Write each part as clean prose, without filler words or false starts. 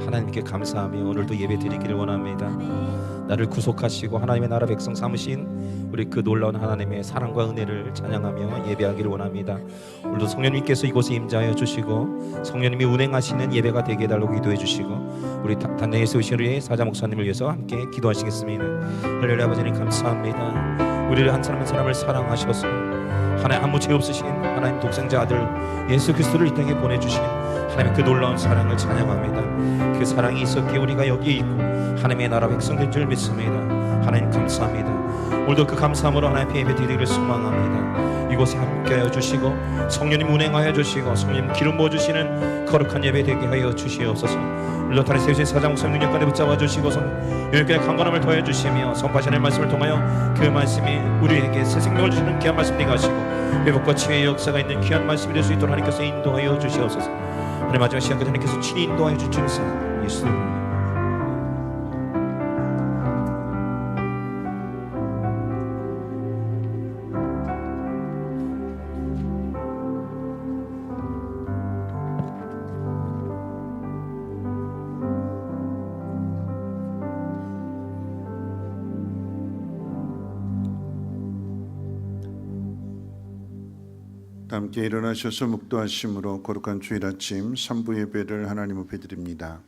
하나님께 감사하며 오늘도 예배 드리기를 원합니다. 나를 구속하시고 하나님의 나라 백성 삼으신 우리 그 놀라운 하나님의 사랑과 은혜를 찬양하며 예배하기를 원합니다. 오늘도 성령님께서 이곳에 임재하여 주시고 성령님이 운행하시는 예배가 되게 해달라고 기도해 주시고 우리 단내에 세우신 우리 사자 목사님을 위해서 함께 기도하시겠습니다. 할렐루야. 아버지님 감사합니다. 우리를 한 사람 한 사람을 사랑하셔서 하나님 아무 죄 없으신 하나님 독생자 아들 예수 그리스도를 이 땅에 보내주신 하나님의 그 놀라운 사랑을 찬양합니다. 그 사랑이 있었기에 우리가 여기 있고 하나님의 나라 백성 된 줄 믿습니다. 하나님 감사합니다. 오늘도 그 감사함으로 하나님의 예배 드리기를 소망합니다. 이곳에 함께하여 주시고 성령님 운행하여 주시고 성령님 기름 부어주시는 거룩한 예배 되게 하여 주시옵소서. 오늘도 단에 세우신 사장 목사님 능력 가운데 붙잡아 주시고서 여기까지 강건함을 더해 주시며 선포하시는 말씀을 통하여 그 말씀이 우리에게 새 생명을 주시는 귀한 말씀 되게 하시고 회복과 치유의 역사가 있는 귀한 말씀이 될 수 있도록 하나님께서 인도하여 주시옵소서. 하나님 마지막 시간까지 하나님께서 친히 인도하여 주시옵소서. 예수 함께 일어나셔서 묵도하심으로 거룩한 주일 아침 3부 예배를 하나님 앞에 드립니다.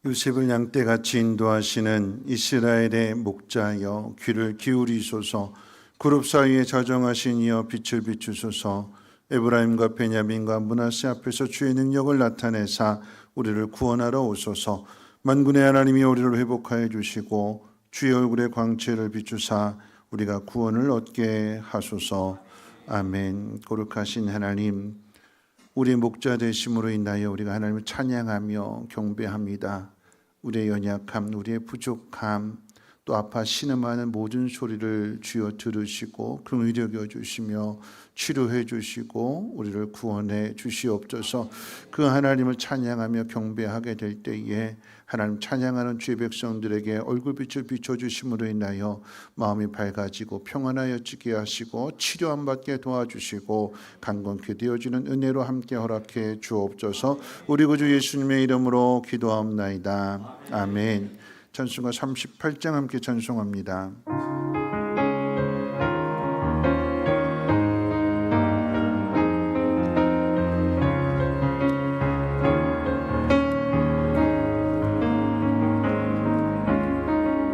요셉을 양떼같이 인도하시는 이스라엘의 목자여 귀를 기울이소서. 그룹 사이에 자정하신 이여 빛을 비추소서. 에브라임과 베냐민과 므낫세 앞에서 주의 능력을 나타내사 우리를 구원하러 오소서. 만군의 하나님이 우리를 회복하여 주시고 주의 얼굴의 광채를 비추사 우리가 구원을 얻게 하소서. 아멘. 거룩하신 하나님, 우리의 목자 되심으로 인하여 우리가 하나님을 찬양하며 경배합니다. 우리의 연약함, 우리의 부족함, 또 아파 신음하는 모든 소리를 주여 들으시고 긍휼히 여겨 주시며 치료해 주시고 우리를 구원해 주시옵소서. 그 하나님을 찬양하며 경배하게 될 때에 하나님 찬양하는 주의 백성들에게 얼굴빛을 비춰주심으로 인하여 마음이 밝아지고 평안하여지게 하시고 치료함 받게 도와주시고 강건케 되어지는 은혜로 함께 허락해 주옵소서. 우리 구주 예수님의 이름으로 기도하옵나이다. 아멘. 찬송가 38장 함께 찬송합니다.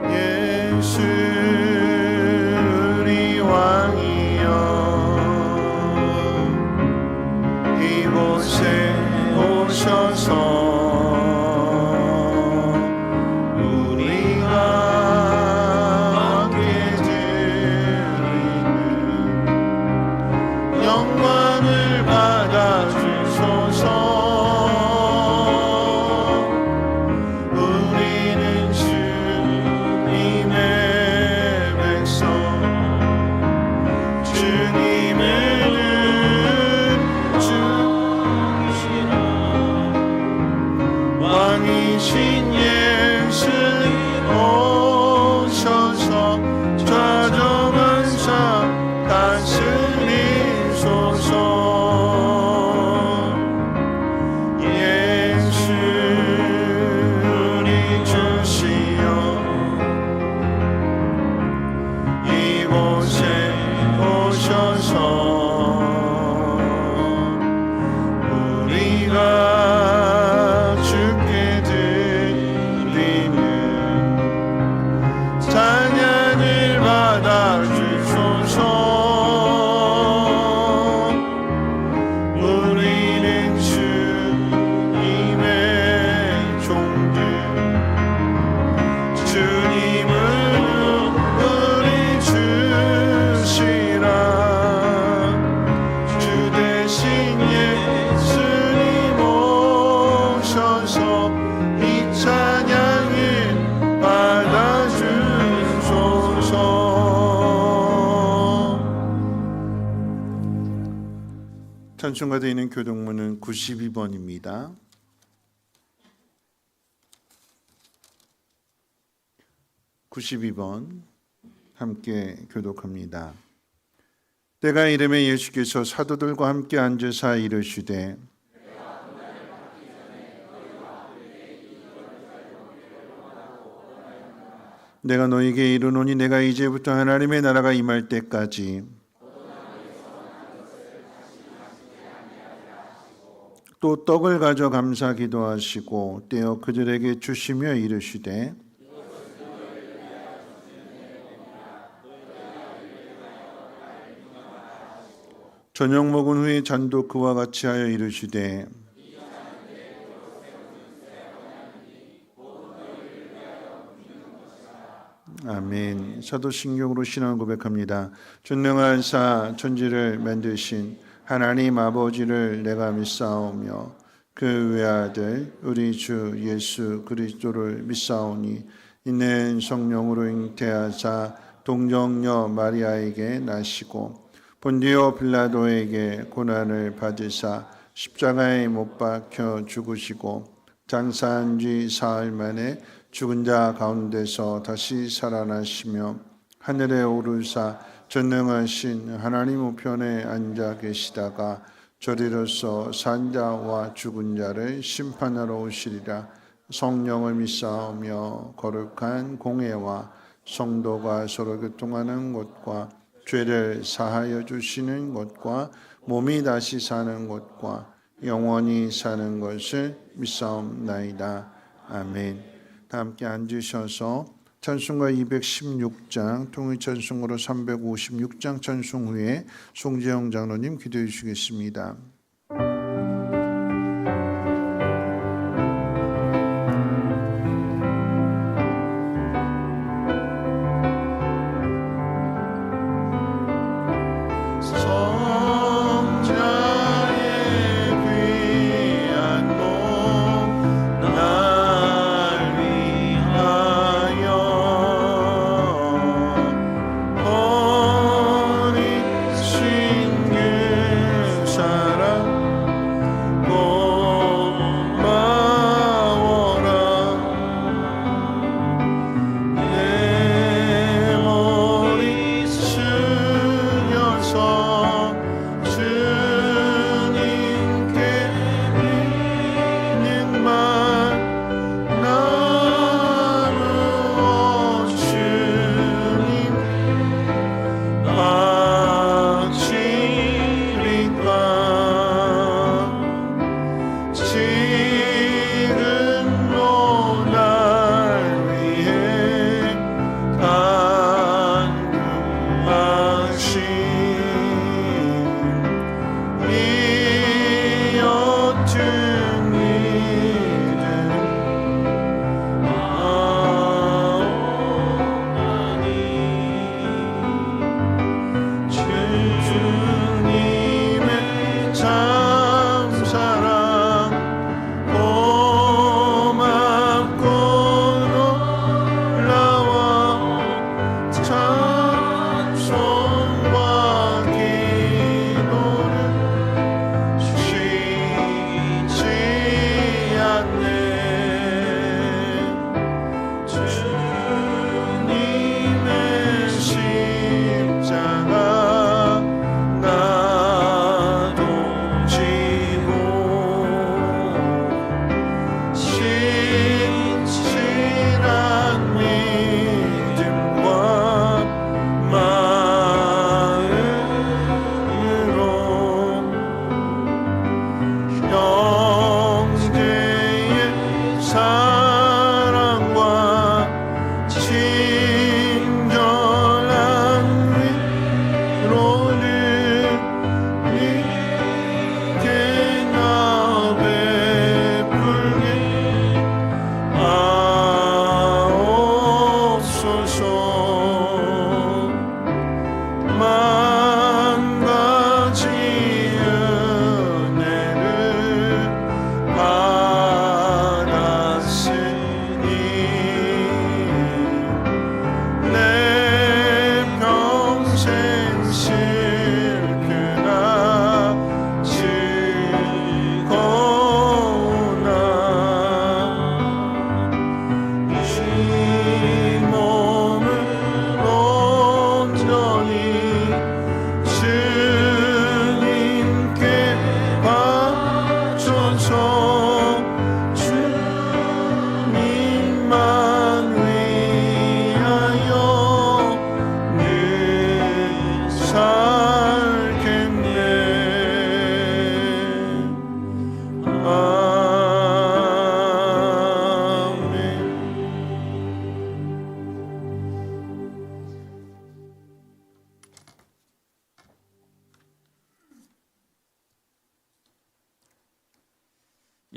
예수 우리 왕이여 이곳에 오셔서 우리는 주님의 찬송가 되어 있는 교독문은 92번입니다. 92번 함께 교독합니다. 때가 이름에 예수께서 사도들과 함께 앉으사 이르시되 내가 너에게 이르노니 내가 이제부터 하나님의 나라가 임할 때까지 또 떡을 가져 감사 기도하시고 떼어 그들에게 주시며 이르시되 저녁 먹은 후에 잔도 그와 같이 하여 이르시되 아멘. 사도신경으로 신앙 고백합니다. 전능하사 천지를 만드신 하나님 아버지를 내가 믿사오며 그 외아들 우리 주 예수 그리스도를 믿사오니 이는 성령으로 잉태하사 동정녀 마리아에게 나시고 본디오 빌라도에게 고난을 받으사 십자가에 못 박혀 죽으시고 장사한 지 사흘 만에 죽은 자 가운데서 다시 살아나시며 하늘에 오르사 전능하신 하나님 우편에 앉아 계시다가 저리로서 산 자와 죽은 자를 심판하러 오시리라. 성령을 믿사오며 거룩한 공회와 성도가 서로 교통하는 것과 죄를 사하여 주시는 것과 몸이 다시 사는 것과 영원히 사는 것을 믿사옵나이다. 아멘. 다 함께 앉으셔서 찬송가 216장 통일찬송으로 356장 찬송 후에 송재영 장로님 기도해 주시겠습니다. 사랑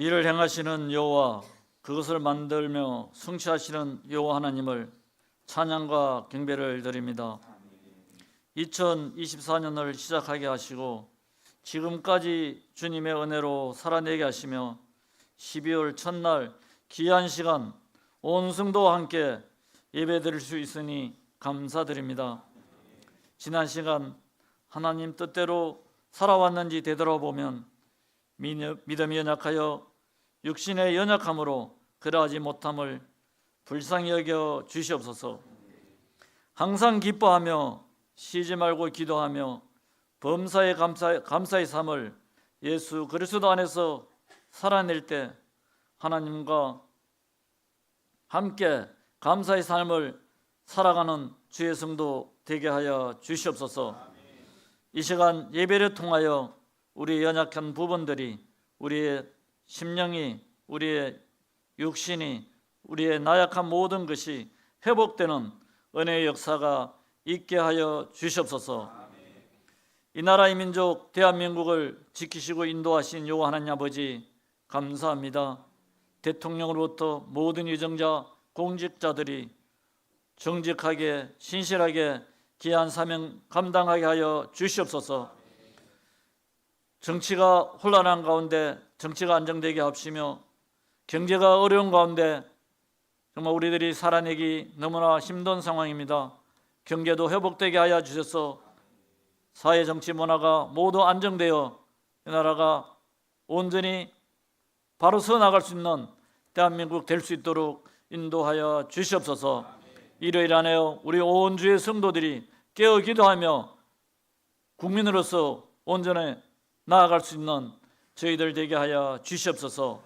이를 행하시는 여호와, 그것을 만들며 성취하시는 여호와 하나님을 찬양과 경배를 드립니다. 2024년을 시작하게 하시고 지금까지 주님의 은혜로 살아내게 하시며 12월 첫날 귀한 시간 온 성도와 함께 예배드릴 수 있으니 감사드립니다. 지난 시간 하나님 뜻대로 살아왔는지 되돌아보면 믿음이 연약하여 육신의 연약함으로 그러하지 못함을 불쌍히 여겨 주시옵소서. 항상 기뻐하며 쉬지 말고 기도하며 범사에 감사의 삶을 예수 그리스도 안에서 살아낼 때 하나님과 함께 감사의 삶을 살아가는 주의 성도 되게 하여 주시옵소서. 이 시간 예배를 통하여 우리 연약한 부분들이, 우리의 심령이, 우리의 육신이, 우리의 나약한 모든 것이 회복되는 은혜의 역사가 있게 하여 주시옵소서. 이 나라의 민족 대한민국을 지키시고 인도하신 여호와 하나님 아버지 감사합니다. 대통령으로부터 모든 유정자, 공직자들이 정직하게 신실하게 귀한 사명 감당하게 하여 주시옵소서. 정치가 혼란한 가운데 정치가 안정되게 하시며 경제가 어려운 가운데 정말 우리들이 살아내기 너무나 힘든 상황입니다. 경제도 회복되게 하여 주셔서 사회 정치 문화가 모두 안정되어 이 나라가 온전히 바로 서 나갈 수 있는 대한민국 될 수 있도록 인도하여 주시옵소서. 일요일 안에요 우리 온 주의 성도들이 깨어 기도하며 국민으로서 온전히 나아갈 수 있는 저희들 되게 하여 주시옵소서.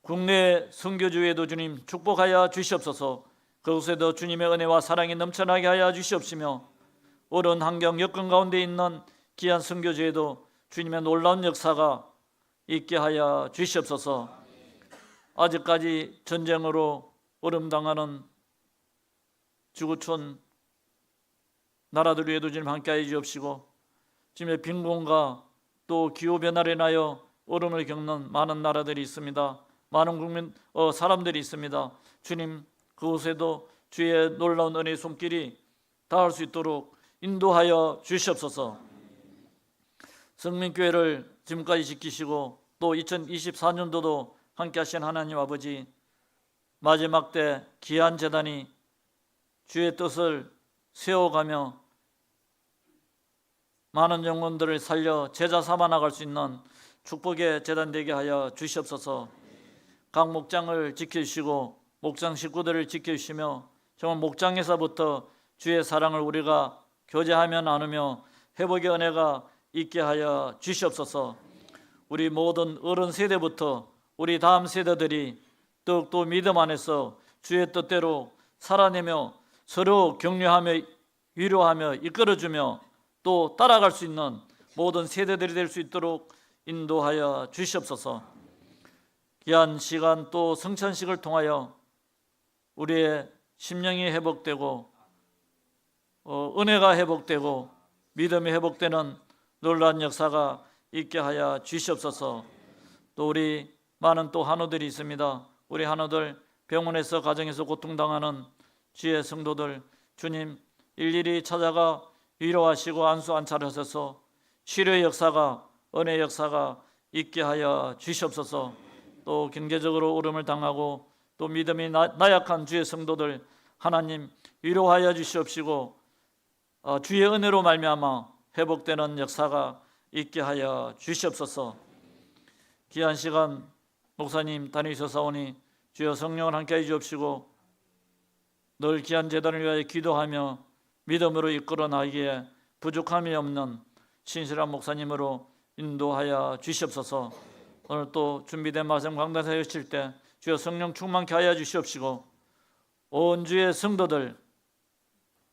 국내 선교주에도 주님 축복하여 주시옵소서. 그곳에도 주님의 은혜와 사랑이 넘쳐나게 하여 주시옵시며 어려운 환경 여건 가운데 있는 귀한 선교주에도 주님의 놀라운 역사가 있게 하여 주시옵소서. 아직까지 전쟁으로 어려움당하는 지구촌 나라들 위에도 주님 함께하여 주옵시고 주님의 빈곤과 또 기후변화로 인하여 어려움을 겪는 많은 나라들이 있습니다. 많은 사람들이 있습니다. 주님 그곳에도 주의 놀라운 은혜의 손길이 닿을 수 있도록 인도하여 주시옵소서. 성민교회를 지금까지 지키시고 또 2024년도도 함께 하신 하나님 아버지, 마지막 때 귀한 제단이 주의 뜻을 세워가며 많은 영혼들을 살려 제자 삼아 나갈 수 있는 축복의 제단 되게 하여 주시옵소서. 각 목장을 지켜주시고 목장 식구들을 지켜주시며 정말 목장에서부터 주의 사랑을 우리가 교제하며 나누며 회복의 은혜가 있게 하여 주시옵소서. 우리 모든 어른 세대부터 우리 다음 세대들이 더욱더 믿음 안에서 주의 뜻대로 살아내며 서로 격려하며 위로하며 이끌어주며 또 따라갈 수 있는 모든 세대들이 될 수 있도록 인도하여 주시옵소서. 귀한 시간 또 성찬식을 통하여 우리의 심령이 회복되고 은혜가 회복되고 믿음이 회복되는 놀라운 역사가 있게 하여 주시옵소서. 또 우리 많은 또 한우들이 있습니다. 우리 한우들 병원에서 가정에서 고통당하는 주의 성도들 주님 일일이 찾아가 위로하시고 안수 안찰하셔서 치료의 역사가 은혜의 역사가 있게 하여 주시옵소서. 또 경제적으로 어려움을 당하고 또 믿음이 나약한 주의 성도들 하나님 위로하여 주시옵시고 주의 은혜로 말미암아 회복되는 역사가 있게 하여 주시옵소서. 귀한 시간 목사님 다니셔서오니 주여 성령을 함께해 주옵시고 늘 귀한 제단을 위하여 기도하며 믿음으로 이끌어 나기에 부족함이 없는 신실한 목사님으로 인도하여 주시옵소서. 오늘 또 준비된 말씀 강단에 여실 때 주여 성령 충만케 하여 주시옵시고 온 주의 성도들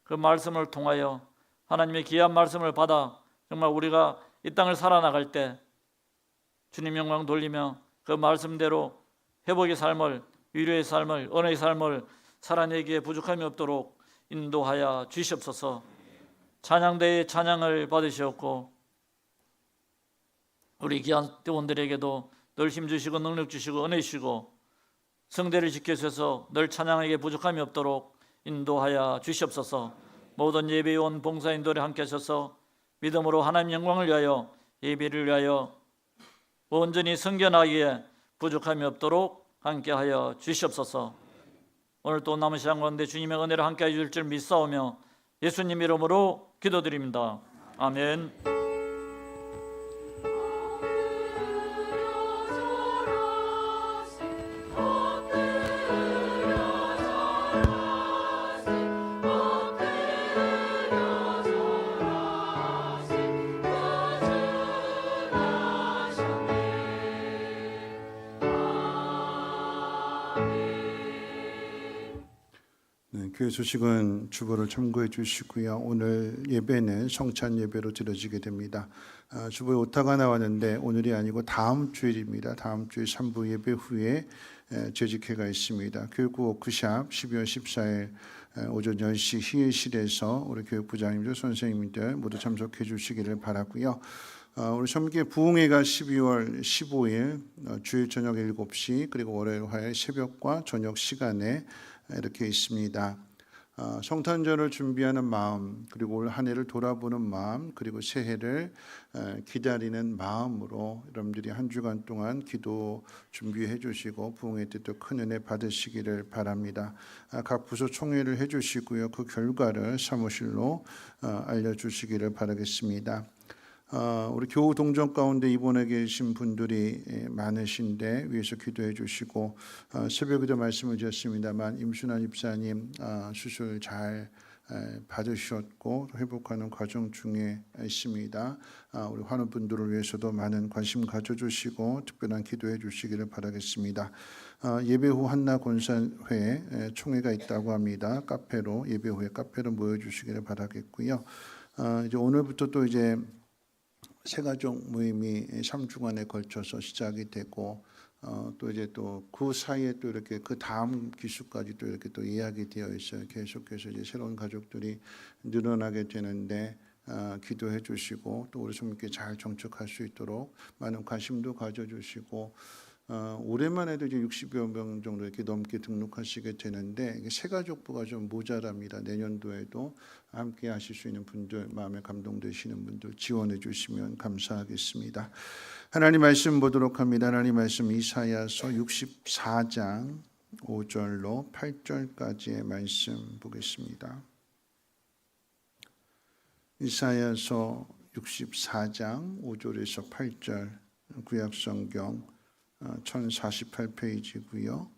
그 말씀을 통하여 하나님의 귀한 말씀을 받아 정말 우리가 이 땅을 살아나갈 때 주님 영광 돌리며 그 말씀대로 회복의 삶을 위로의 삶을 은혜의 삶을 살아내기에 부족함이 없도록 인도하여 주시옵소서. 찬양대의 찬양을 받으시옵고 우리 귀한 대원들에게도 늘 힘주시고 능력 주시고 은혜 주시고 성대를 지켜주셔서 늘 찬양에게 부족함이 없도록 인도하여 주시옵소서. 모든 예배원 봉사인들이 함께 하셔서 믿음으로 하나님 영광을 위하여 예배를 위하여 온전히 성결하기에 부족함이 없도록 함께하여 주시옵소서. 오늘 또 남은 시간 가운데 주님의 은혜를 함께해 주실 줄 믿사오며 예수님 이름으로 기도드립니다. 아멘. 교회 소식은 주보를 참고해 주시고요. 오늘 예배는 성찬 예배로 드려지게 됩니다. 주보에 오타가 나왔는데 오늘이 아니고 다음 주일입니다. 다음 주일 3부 예배 후에 재직회가 있습니다. 교육부 워크샵 12월 14일 오전 10시 희일실에서 우리 교육부장님들 선생님들 모두 참석해 주시기를 바라고요. 우리 섬기의 부흥회가 12월 15일 주일 저녁 7시 그리고 월요일 화요일 새벽과 저녁 시간에 이렇게 있습니다. 성탄절을 준비하는 마음, 그리고 올 한 해를 돌아보는 마음, 그리고 새해를 기다리는 마음으로 여러분들이 한 주간 동안 기도 준비해 주시고 부흥회 때 또 큰 은혜 받으시기를 바랍니다. 각 부서 총회를 해 주시고요. 그 결과를 사무실로 알려주시기를 바라겠습니다. 우리 교우 동정 가운데 입원해 계신 분들이 많으신데 위에서 기도해 주시고 새벽에도 말씀을 드렸습니다만 임순환 입사님 수술 잘 받으셨고 회복하는 과정 중에 있습니다. 우리 환우분들을 위해서도 많은 관심 가져주시고 특별한 기도해 주시기를 바라겠습니다. 예배 후 한나 권산회 총회가 있다고 합니다. 카페로 예배 후에 카페로 모여주시기를 바라겠고요. 이제 오늘부터 또 이제 새가족 모임이 3주간에 걸쳐서 시작이 되고 또 이제 또 그 사이에 또 이렇게 그 다음 기수까지 또 이렇게 또 예약이 되어 있어요. 계속해서 이제 새로운 가족들이 늘어나게 되는데 기도해 주시고 또 우리 성도님께 잘 정착할 수 있도록 많은 관심도 가져주시고 올해만 해도 이제 60여 명 정도 이렇게 넘게 등록하시게 되는데 새가족부가 좀 모자랍니다. 내년도에도 함께 하실 수 있는 분들, 마음에 감동되시는 분들 지원해 주시면 감사하겠습니다. 하나님 말씀 보도록 합니다. 하나님 말씀 이사야서 64장 5절로 8절까지의 말씀 보겠습니다. 이사야서 64장 5절에서 8절 구약성경 1048페이지고요.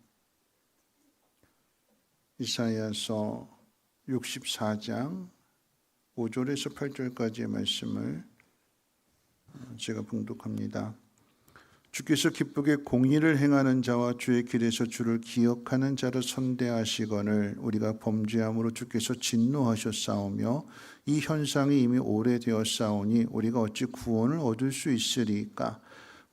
이사야서 64장 5절에서 8절까지의 말씀을 제가 봉독합니다. 주께서 기쁘게 공의를 행하는 자와 주의 길에서 주를 기억하는 자를 선대하시거늘 우리가 범죄함으로 주께서 진노하셨사오며 이 현상이 이미 오래되었사오니 우리가 어찌 구원을 얻을 수 있으리까?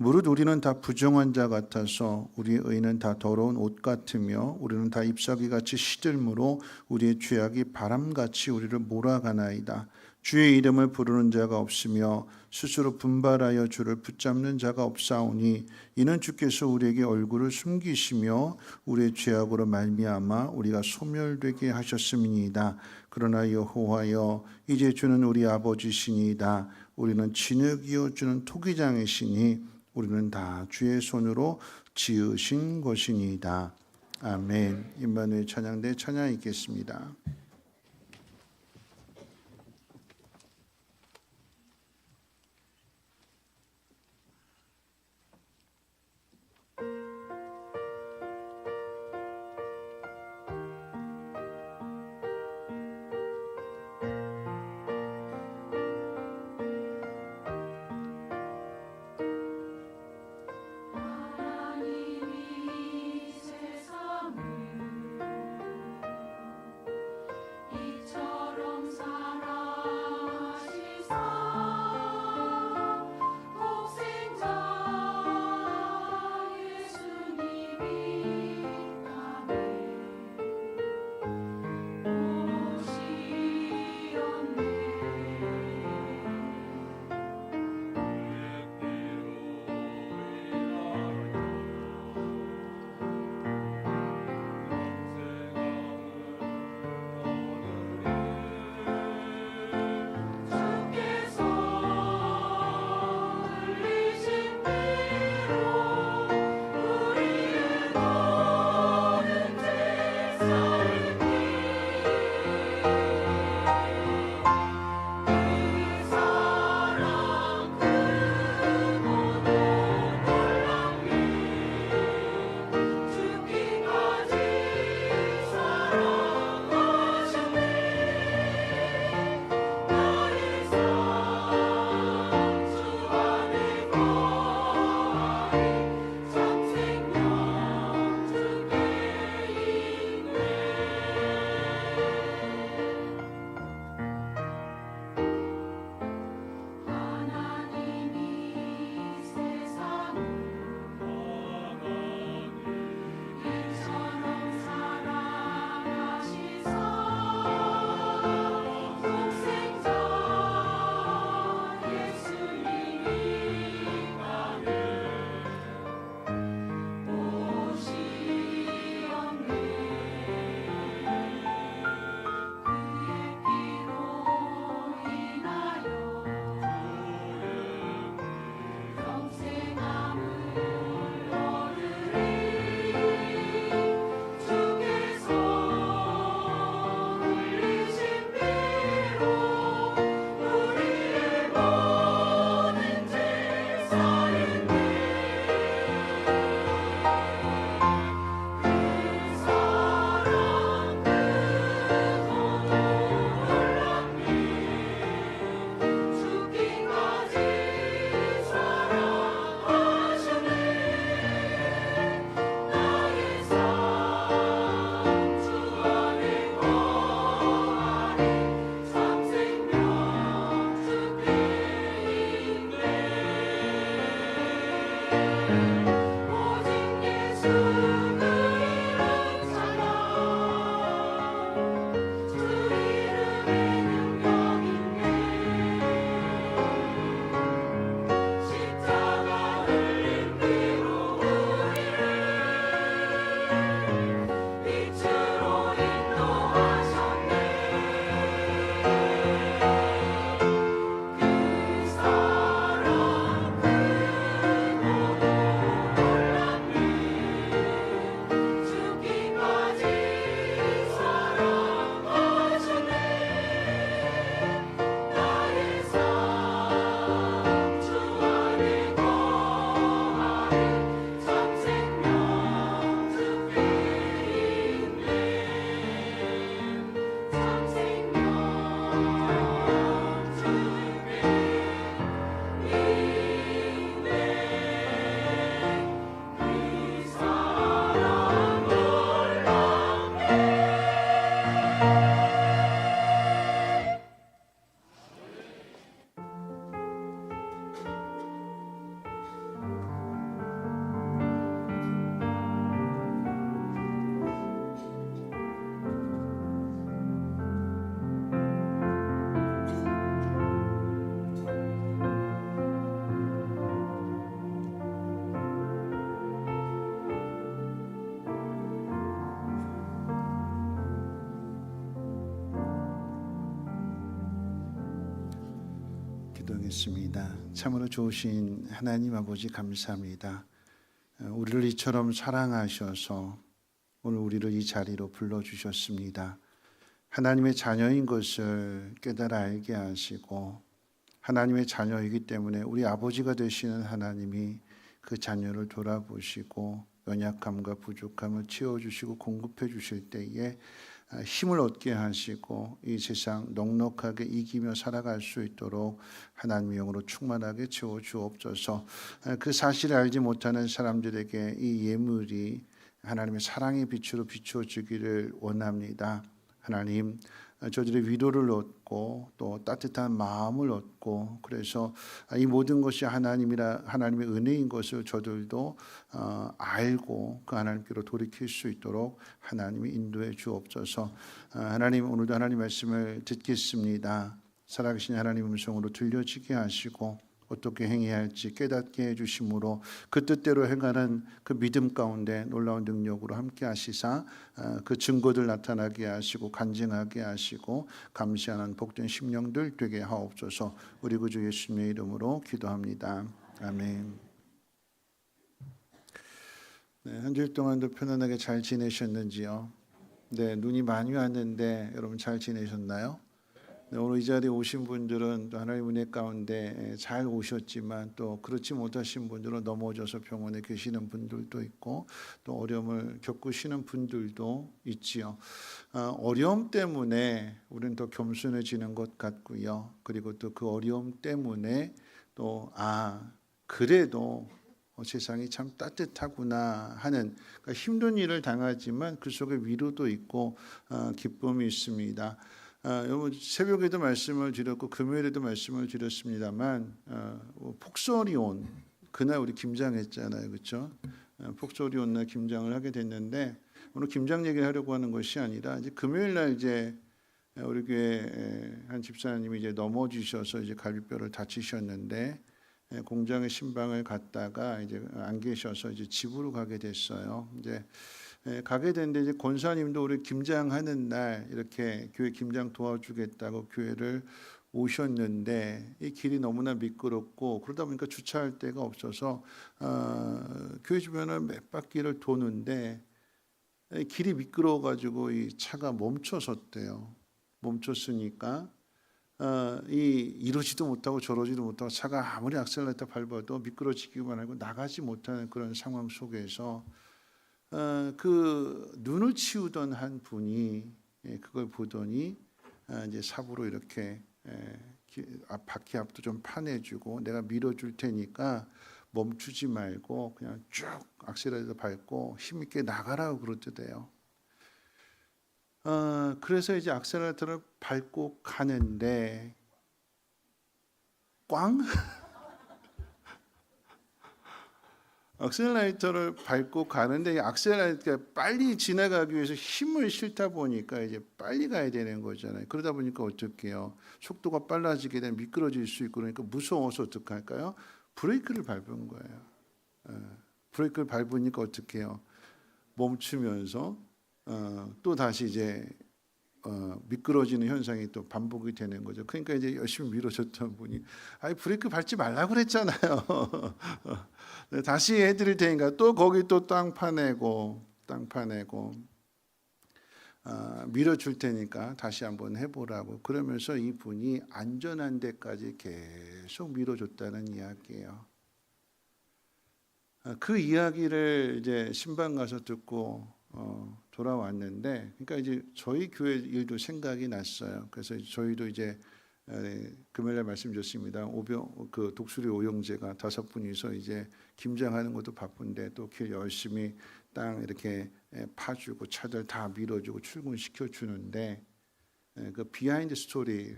무릇 우리는 다 부정한 자 같아서 우리의 의는 다 더러운 옷 같으며 우리는 다 잎사귀같이 시들므로 우리의 죄악이 바람같이 우리를 몰아가나이다. 주의 이름을 부르는 자가 없으며 스스로 분발하여 주를 붙잡는 자가 없사오니 이는 주께서 우리에게 얼굴을 숨기시며 우리의 죄악으로 말미암아 우리가 소멸되게 하셨음이니이다. 그러나 여호와여 이제 주는 우리 아버지시니이다. 우리는 진흙이요 주는 토기장이시니 우리는 다 주의 손으로 지으신 것이니이다. 아멘. 임마누엘 찬양대 찬양 있겠습니다. 기도하겠습니다. 참으로 좋으신 하나님 아버지 감사합니다. 우리를 이처럼 사랑하셔서 오늘 우리를 이 자리로 불러주셨습니다. 하나님의 자녀인 것을 깨달아 알게 하시고 하나님의 자녀이기 때문에 우리 아버지가 되시는 하나님이 그 자녀를 돌아보시고 연약함과 부족함을 채워주시고 공급해 주실 때에 힘을 얻게 하시고 이 세상 넉넉하게 이기며 살아갈 수 있도록 하나님의 영으로 충만하게 채워 주옵소서. 그 사실을 알지 못하는 사람들에게 이 예물이 하나님의 사랑의 빛으로 비추어지기를 원합니다. 하나님, 저들의 위로를 얻고 또 따뜻한 마음을 얻고 그래서 이 모든 것이 하나님의 은혜인 것을 저들도 알고 그 하나님께로 돌이킬 수 있도록 하나님이 인도해 주옵소서. 하나님, 오늘도 하나님 말씀을 듣겠습니다. 살아계신 하나님 음성으로 들려지게 하시고 어떻게 행해야 할지 깨닫게 해주심으로 그 뜻대로 행하는 그 믿음 가운데 놀라운 능력으로 함께 하시사 그 증거들 나타나게 하시고 간증하게 하시고 감시하는 복된 심령들 되게 하옵소서. 우리 구주 예수님의 이름으로 기도합니다. 아멘. 네, 한 주일 동안도 편안하게 잘 지내셨는지요? 네, 눈이 많이 왔는데 여러분 잘 지내셨나요? 네, 오늘 이 자리에 오신 분들은 또 하나님의 은혜 가운데 잘 오셨지만 또 그렇지 못하신 분들은 넘어져서 병원에 계시는 분들도 있고 또 어려움을 겪으시는 분들도 있지요. 어려움 때문에 우리는 더 겸손해지는 것 같고요. 그리고 또 그 어려움 때문에 또 그래도 세상이 참 따뜻하구나 하는 그러니까 힘든 일을 당하지만 그 속에 위로도 있고 기쁨이 있습니다. 여러분 새벽에도 말씀을 드렸고 금요일에도 말씀을 드렸습니다만 폭설이 온 그날 우리 김장했잖아요, 그렇죠? 폭설이 온 날 김장을 하게 됐는데 오늘 김장 얘기를 하려고 하는 것이 아니라 이제 금요일 날 이제 우리 교회 한 집사님이 이제 넘어지셔서 이제 갈비뼈를 다치셨는데 공장에 신방을 갔다가 이제 안 계셔서 이제 집으로 가게 됐어요. 이제 가게 됐는데 이제 권사님도 우리 김장하는 날 이렇게 교회 김장 도와주겠다고 교회를 오셨는데 이 길이 너무나 미끄럽고 그러다 보니까 주차할 데가 없어서 교회 주변을 몇 바퀴를 도는데 길이 미끄러워 가지고 이 차가 멈춰섰대요. 멈췄으니까 이러지도 못하고 저러지도 못하고 차가 아무리 악셀레터 밟아도 미끄러지기만 하고 나가지 못하는 그런 상황 속에서 그 눈을 치우던 한 분이 그걸 보더니 이제 삽으로 이렇게 바퀴 앞도 좀 파내주고 내가 밀어줄 테니까 멈추지 말고 그냥 쭉 악셀레터 밟고 힘있게 나가라고 그러더래요. 그래서 이제 악셀레터를 밟고 가는데 꽝? 악셀레이터를 밟고 가는데 악셀레이터가 빨리 지나가기 위해서 힘을 실다 보니까 이제 빨리 가야 되는 거잖아요. 그러다 보니까 어떡해요? 속도가 빨라지게 되면 미끄러질 수 있고 그러니까 무서워서 어떡할까요? 브레이크를 밟은 거예요. 브레이크를 밟으니까 어떡해요? 멈추면서 또 다시 이제 미끄러지는 현상이 또 반복이 되는 거죠. 그러니까 이제 열심히 밀어줬던 분이 브레이크 밟지 말라고 그랬잖아요. 다시 해드릴 테니까 또 거기 또 땅 파내고 밀어줄 테니까 다시 한번 해보라고 그러면서 이분이 안전한 데까지 계속 밀어줬다는 이야기예요. 그 이야기를 이제 신방 가서 듣고 돌아왔는데, 그러니까 이제 저희 교회 일도 생각이 났어요. 그래서 저희도 이제 금요일에 말씀드렸습니다. 그 독수리 오영재가 5분이서 이제 김장하는 것도 바쁜데 또 길 열심히 땅 이렇게 파주고 차들 다 밀어주고 출근시켜 주는데 그 비하인드 스토리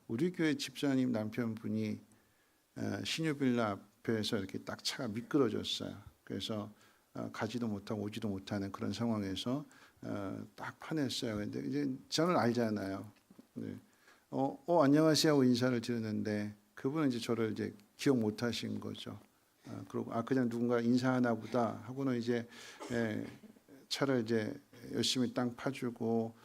우리 교회 집사님 남편분이 신유빌라 앞에서 이렇게 딱 차가 미끄러졌어요. 그래서 가지도 못하고 오지도 못하는 그런 상황에서 딱 파냈어요. 근데 이제 저는 알잖아요. 네. 안녕하세요 하고 인사를 드렸는데 그분은 이제 저를 이제 기억 못하신 거죠. 그리고 그냥 누군가 인사하나 보다 하고는 이제 차를 이제 열심히 땅 파주고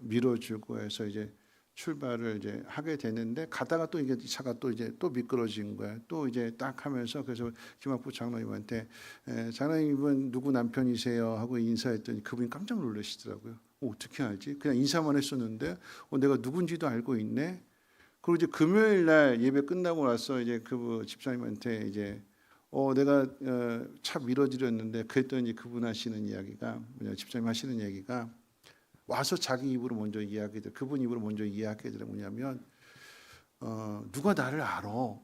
밀어주고 해서 이제 출발을 이제 하게 되는데 가다가 또 이게 차가 또 이제 또 미끄러진 거야. 또 이제 딱 하면서 그래서 김학부 장로님한테 장로님 이분 누구 남편이세요? 하고 인사했더니 그분이 깜짝 놀라시더라고요. 어떻게 알지? 그냥 인사만 했었는데 내가 누군지도 알고 있네. 그리고 이제 금요일 날 예배 끝나고 나서 이제 그 집사님한테 이제 내가 차 밀어드렸는데 그랬더니 그분 하시는 이야기가 집사님 하시는 얘기가 와서 자기 입으로 먼저 이야기들 그분 입으로 먼저 이야기들 뭐냐면 누가 나를 알아.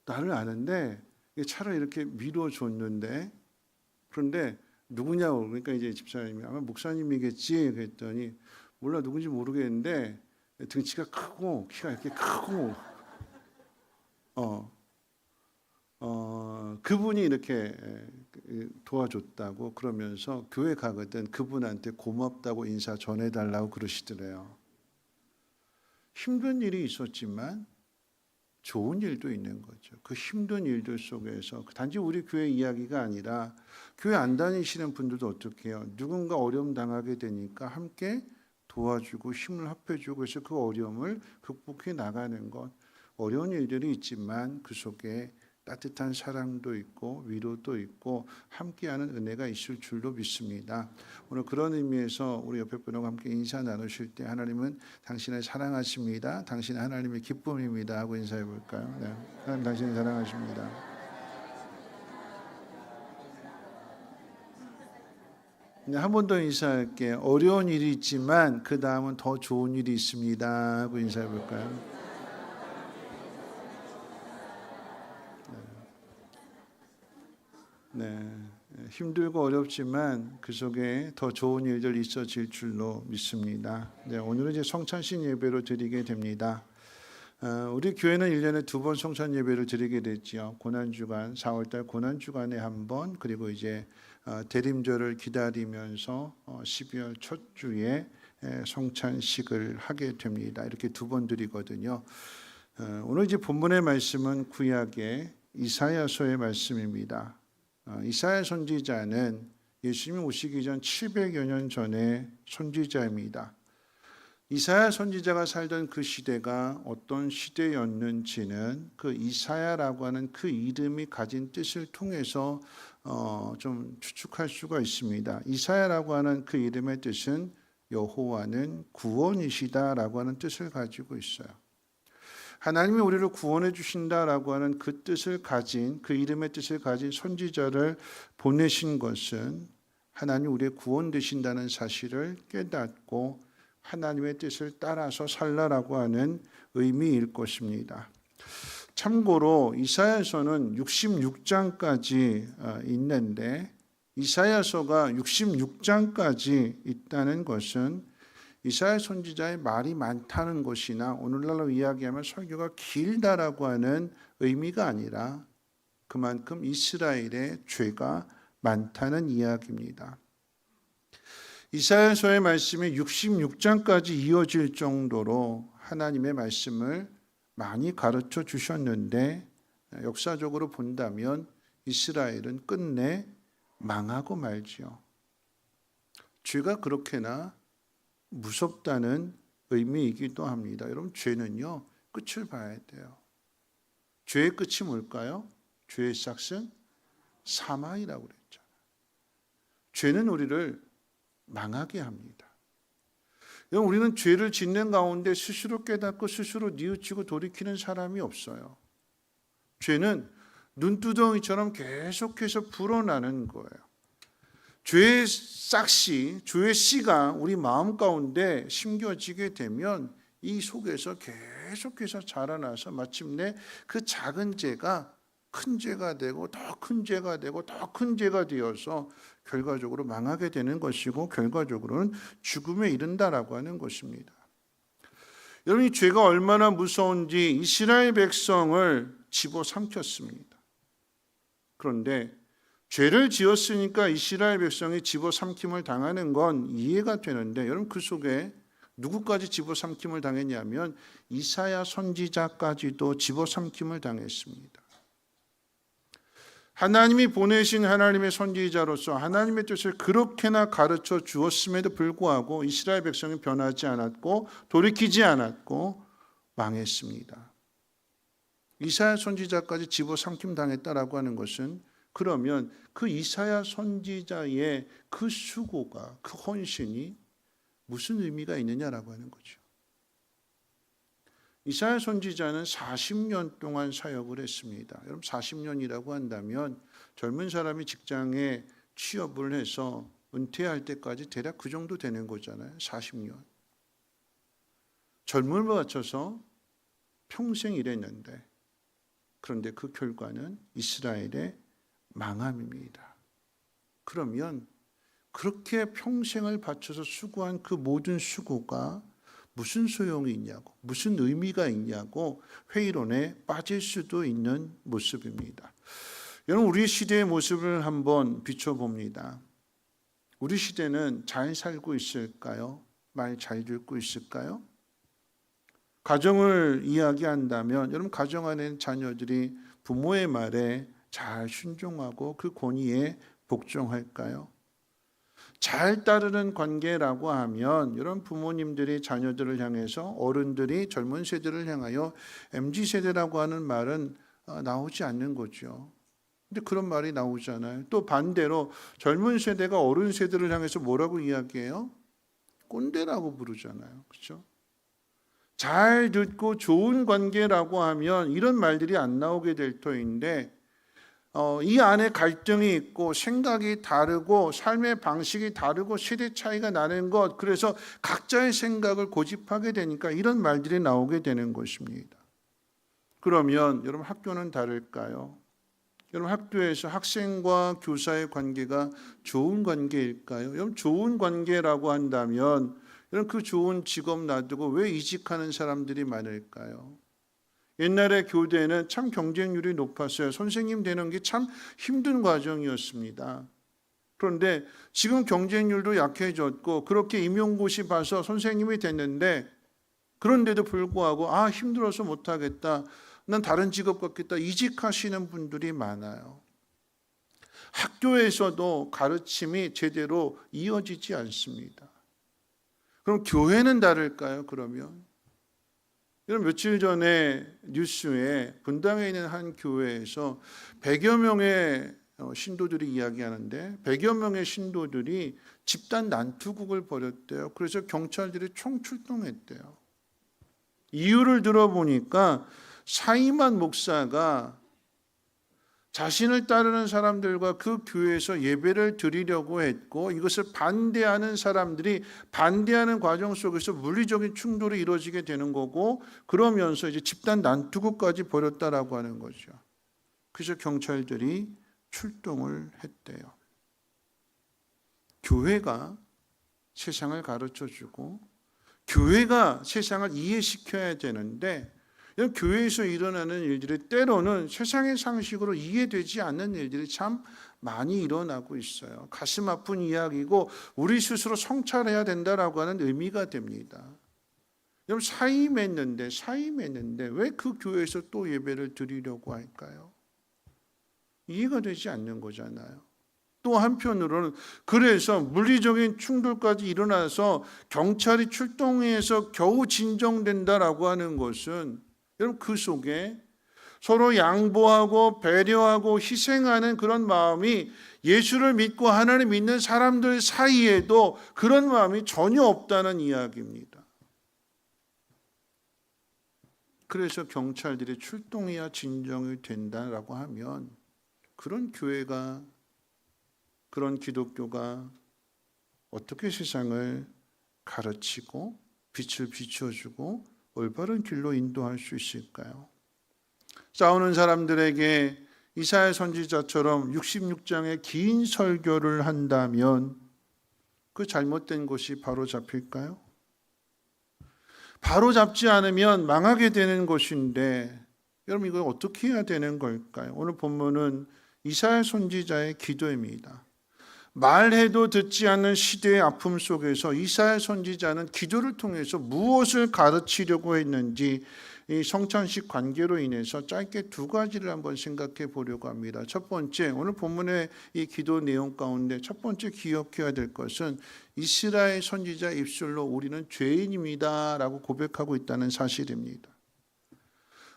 나를 아는데 차를 이렇게 밀어줬는데 그런데 누구냐고 그러니까 이제 집사님이 아마 목사님이겠지 그랬더니 몰라 누군지 모르겠는데 등치가 크고 키가 이렇게 크고 그분이 이렇게 도와줬다고 그러면서 교회 가거든 그분한테 고맙다고 인사 전해달라고 그러시더래요. 힘든 일이 있었지만 좋은 일도 있는 거죠. 그 힘든 일들 속에서 단지 우리 교회 이야기가 아니라 교회 안 다니시는 분들도 어떻게 해요? 누군가 어려움 당하게 되니까 함께 도와주고 힘을 합해주고 그래서 그 어려움을 극복해 나가는 것. 어려운 일들이 있지만 그 속에 따뜻한 사랑도 있고 위로도 있고 함께하는 은혜가 있을 줄로 믿습니다. 오늘 그런 의미에서 우리 옆에 분하고 함께 인사 나누실 때 하나님은 당신을 사랑하십니다. 당신은 하나님의 기쁨입니다 하고 인사해 볼까요? 네. 하나님 당신을 사랑하십니다. 네, 한 번 더 인사할게요. 어려운 일이 있지만 그 다음은 더 좋은 일이 있습니다 하고 인사해 볼까요? 네, 힘들고 어렵지만 그 속에 더 좋은 일들 있어질 줄로 믿습니다. 네, 오늘은 이제 성찬신 예배로 드리게 됩니다. 우리 교회는 1년에 2번 성찬 예배를 드리게 됐지요. 고난주간, 4월달 고난주간에 한 번, 그리고 이제 대림절을 기다리면서 12월 첫 주에 성찬식을 하게 됩니다. 이렇게 2번 드리거든요. 오늘 이제 본문의 말씀은 구약의 이사야서의 말씀입니다. 이사야 선지자는 예수님이 오시기 전 700여 년 전의 선지자입니다. 이사야 선지자가 살던 그 시대가 어떤 시대였는지는 그 이사야라고 하는 그 이름이 가진 뜻을 통해서 좀 추측할 수가 있습니다. 이사야라고 하는 그 이름의 뜻은 여호와는 구원이시다라고 하는 뜻을 가지고 있어요. 하나님이 우리를 구원해 주신다라고 하는 그 뜻을 가진 그 이름의 뜻을 가진 선지자를 보내신 것은 하나님 우리의 구원 되신다는 사실을 깨닫고 하나님의 뜻을 따라서 살라라고 하는 의미일 것입니다. 참고로 이사야서는 66장까지 있는데 이사야서가 66장까지 있다는 것은 이사야 선지자의 말이 많다는 것이나 오늘날로 이야기하면 설교가 길다라고 하는 의미가 아니라 그만큼 이스라엘의 죄가 많다는 이야기입니다. 이사야서의 말씀이 66장까지 이어질 정도로 하나님의 말씀을 많이 가르쳐 주셨는데 역사적으로 본다면 이스라엘은 끝내 망하고 말지요. 죄가 그렇게나 무섭다는 의미이기도 합니다. 여러분 죄는요 끝을 봐야 돼요. 죄의 끝이 뭘까요? 죄의 싹은 사망이라고 그랬잖아요. 죄는 우리를 망하게 합니다. 여러분 우리는 죄를 짓는 가운데 스스로 깨닫고 스스로 뉘우치고 돌이키는 사람이 없어요. 죄는 눈두덩이처럼 계속해서 불어나는 거예요. 죄의 싹씨, 죄의 씨가 우리 마음 가운데 심겨지게 되면 이 속에서 계속해서 자라나서 마침내 그 작은 죄가 큰 죄가 되고 더 큰 죄가 되고 더 큰 죄가 되어서 결과적으로 망하게 되는 것이고 결과적으로는 죽음에 이른다라고 하는 것입니다. 여러분 이 죄가 얼마나 무서운지 이스라엘 백성을 집어삼켰습니다. 그런데 죄를 지었으니까 이스라엘 백성이 집어삼킴을 당하는 건 이해가 되는데 여러분 그 속에 누구까지 집어삼킴을 당했냐면 이사야 선지자까지도 집어삼킴을 당했습니다. 하나님이 보내신 하나님의 선지자로서 하나님의 뜻을 그렇게나 가르쳐 주었음에도 불구하고 이스라엘 백성이 변하지 않았고 돌이키지 않았고 망했습니다. 이사야 선지자까지 집어삼킴 당했다라고 하는 것은 그러면 그 이사야 선지자의 그 수고가, 그 헌신이 무슨 의미가 있느냐라고 하는 거죠. 이사야 선지자는 40년 동안 사역을 했습니다. 여러분 40년이라고 한다면 젊은 사람이 직장에 취업을 해서 은퇴할 때까지 대략 그 정도 되는 거잖아요. 40년. 젊음을 바쳐서 평생 일했는데 그런데 그 결과는 이스라엘의 망함입니다. 그러면 그렇게 평생을 바쳐서 수고한 그 모든 수고가 무슨 소용이 있냐고, 무슨 의미가 있냐고 회의론에 빠질 수도 있는 모습입니다. 여러분, 우리 시대의 모습을 한번 비춰봅니다. 우리 시대는 잘 살고 있을까요? 말 잘 듣고 있을까요? 가정을 이야기한다면 여러분, 가정 안에는 자녀들이 부모의 말에 잘 순종하고 그 권위에 복종할까요? 잘 따르는 관계라고 하면 여러분, 부모님들이 자녀들을 향해서, 어른들이 젊은 세대를 향하여 MZ세대라고 하는 말은 나오지 않는 거죠. 근데 그런 말이 나오잖아요. 또 반대로 젊은 세대가 어른 세대를 향해서 뭐라고 이야기해요? 꼰대라고 부르잖아요. 그렇죠? 잘 듣고 좋은 관계라고 하면 이런 말들이 안 나오게 될 터인데 이 안에 갈등이 있고 생각이 다르고 삶의 방식이 다르고 세대 차이가 나는 것, 그래서 각자의 생각을 고집하게 되니까 이런 말들이 나오게 되는 것입니다. 그러면 여러분, 학교는 다를까요? 여러분, 학교에서 학생과 교사의 관계가 좋은 관계일까요? 여러분, 좋은 관계라고 한다면 여러분, 그 좋은 직업 놔두고 왜 이직하는 사람들이 많을까요? 옛날에 교대는 참 경쟁률이 높았어요. 선생님 되는 게 참 힘든 과정이었습니다. 그런데 지금 경쟁률도 약해졌고 그렇게 임용고시 봐서 선생님이 됐는데, 그런데도 불구하고 힘들어서 못하겠다, 난 다른 직업 갖겠다, 이직하시는 분들이 많아요. 학교에서도 가르침이 제대로 이어지지 않습니다. 그럼 교회는 다를까요? 그러면 여러분, 며칠 전에 뉴스에 분당에 있는 한 교회에서 100여 명의 신도들이 이야기하는데 100여 명의 신도들이 집단 난투극을 벌였대요. 그래서 경찰들이 총출동했대요. 이유를 들어보니까 사이만 목사가 자신을 따르는 사람들과 그 교회에서 예배를 드리려고 했고, 이것을 반대하는 사람들이 반대하는 과정 속에서 물리적인 충돌이 이루어지게 되는 거고, 그러면서 이제 집단 난투극까지 벌였다라고 하는 거죠. 그래서 경찰들이 출동을 했대요. 교회가 세상을 가르쳐주고 교회가 세상을 이해시켜야 되는데, 교회에서 일어나는 일들이 때로는 세상의 상식으로 이해되지 않는 일들이 참 많이 일어나고 있어요. 가슴 아픈 이야기고 우리 스스로 성찰해야 된다라고 하는 의미가 됩니다. 여러분, 사이 맺는데 왜 그 교회에서 또 예배를 드리려고 할까요? 이해가 되지 않는 거잖아요. 또 한편으로는 그래서 물리적인 충돌까지 일어나서 경찰이 출동해서 겨우 진정된다라고 하는 것은, 여러분, 그 속에 서로 양보하고 배려하고 희생하는 그런 마음이 예수를 믿고 하나님 믿는 사람들 사이에도 그런 마음이 전혀 없다는 이야기입니다. 그래서 경찰들이 출동해야 진정이 된다라고 하면 그런 교회가, 그런 기독교가 어떻게 세상을 가르치고 빛을 비춰주고 올바른 길로 인도할 수 있을까요? 싸우는 사람들에게 이사야 선지자처럼 66장의 긴 설교를 한다면 그 잘못된 것이 바로 잡힐까요? 바로 잡지 않으면 망하게 되는 것인데, 여러분, 이걸 어떻게 해야 되는 걸까요? 오늘 본문은 이사야 선지자의 기도입니다. 말해도 듣지 않는 시대의 아픔 속에서 이사야 선지자는 기도를 통해서 무엇을 가르치려고 했는지 이 성찬식 관계로 인해서 짧게 두 가지를 한번 생각해 보려고 합니다. 첫 번째, 오늘 본문의 이 기도 내용 가운데 첫 번째 기억해야 될 것은 이스라엘 선지자 입술로 우리는 죄인입니다라고 고백하고 있다는 사실입니다.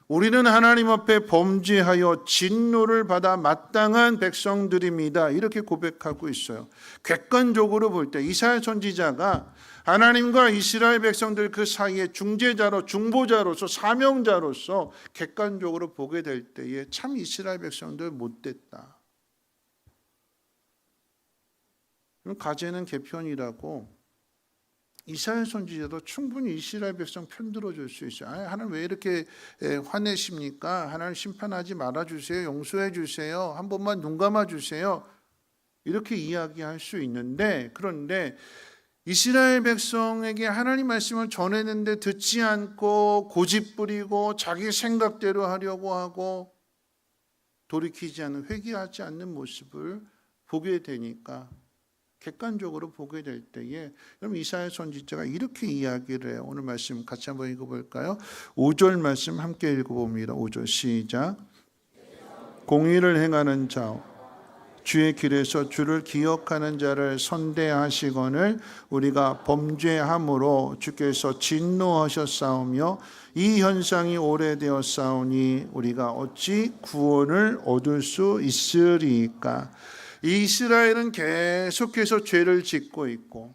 우리는 하나님 앞에 범죄하여 진노를 받아 마땅한 백성들입니다. 이렇게 고백하고 있어요. 객관적으로 볼 때 이사야 선지자가 하나님과 이스라엘 백성들 그 사이에 중재자로, 중보자로서, 사명자로서 객관적으로 보게 될 때에 참 이스라엘 백성들 못됐다. 가제는 개편이라고 이사야 선지자도 충분히 이스라엘 백성 편들어 줄 수 있어요. 하나님 왜 이렇게 화내십니까? 하나님 심판하지 말아주세요. 용서해 주세요. 한 번만 눈 감아 주세요. 이렇게 이야기할 수 있는데, 그런데 이스라엘 백성에게 하나님 말씀을 전했는데 듣지 않고 고집부리고 자기 생각대로 하려고 하고 돌이키지 않는, 회개하지 않는 모습을 보게 되니까, 객관적으로 보게 될 때에 그럼 이사야 선지자가 이렇게 이야기를 해요. 오늘 말씀 같이 한번 읽어볼까요? 5절 말씀 함께 읽어봅니다. 5절 시작. 공의를 행하는 자, 주의 길에서 주를 기억하는 자를 선대하시거늘 우리가 범죄함으로 주께서 진노하셨사오며 이 현상이 오래되었사오니 우리가 어찌 구원을 얻을 수 있으리까. 이스라엘은 계속해서 죄를 짓고 있고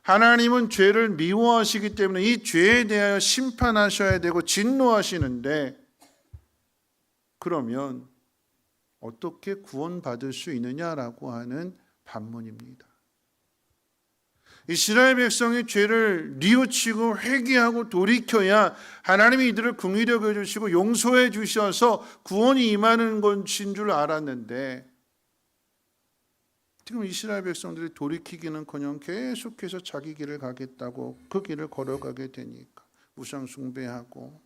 하나님은 죄를 미워하시기 때문에 이 죄에 대하여 심판하셔야 되고 진노하시는데, 그러면 어떻게 구원받을 수 있느냐라고 하는 반문입니다. 이스라엘 백성이 죄를 뉘우치고 회개하고 돌이켜야 하나님이 이들을 긍휼히 여겨주시고 용서해 주셔서 구원이 임하는 것인 줄 알았는데, 지금 이스라엘 백성들이 돌이키기는커녕 계속해서 자기 길을 가겠다고 그 길을 걸어가게 되니까 우상 숭배하고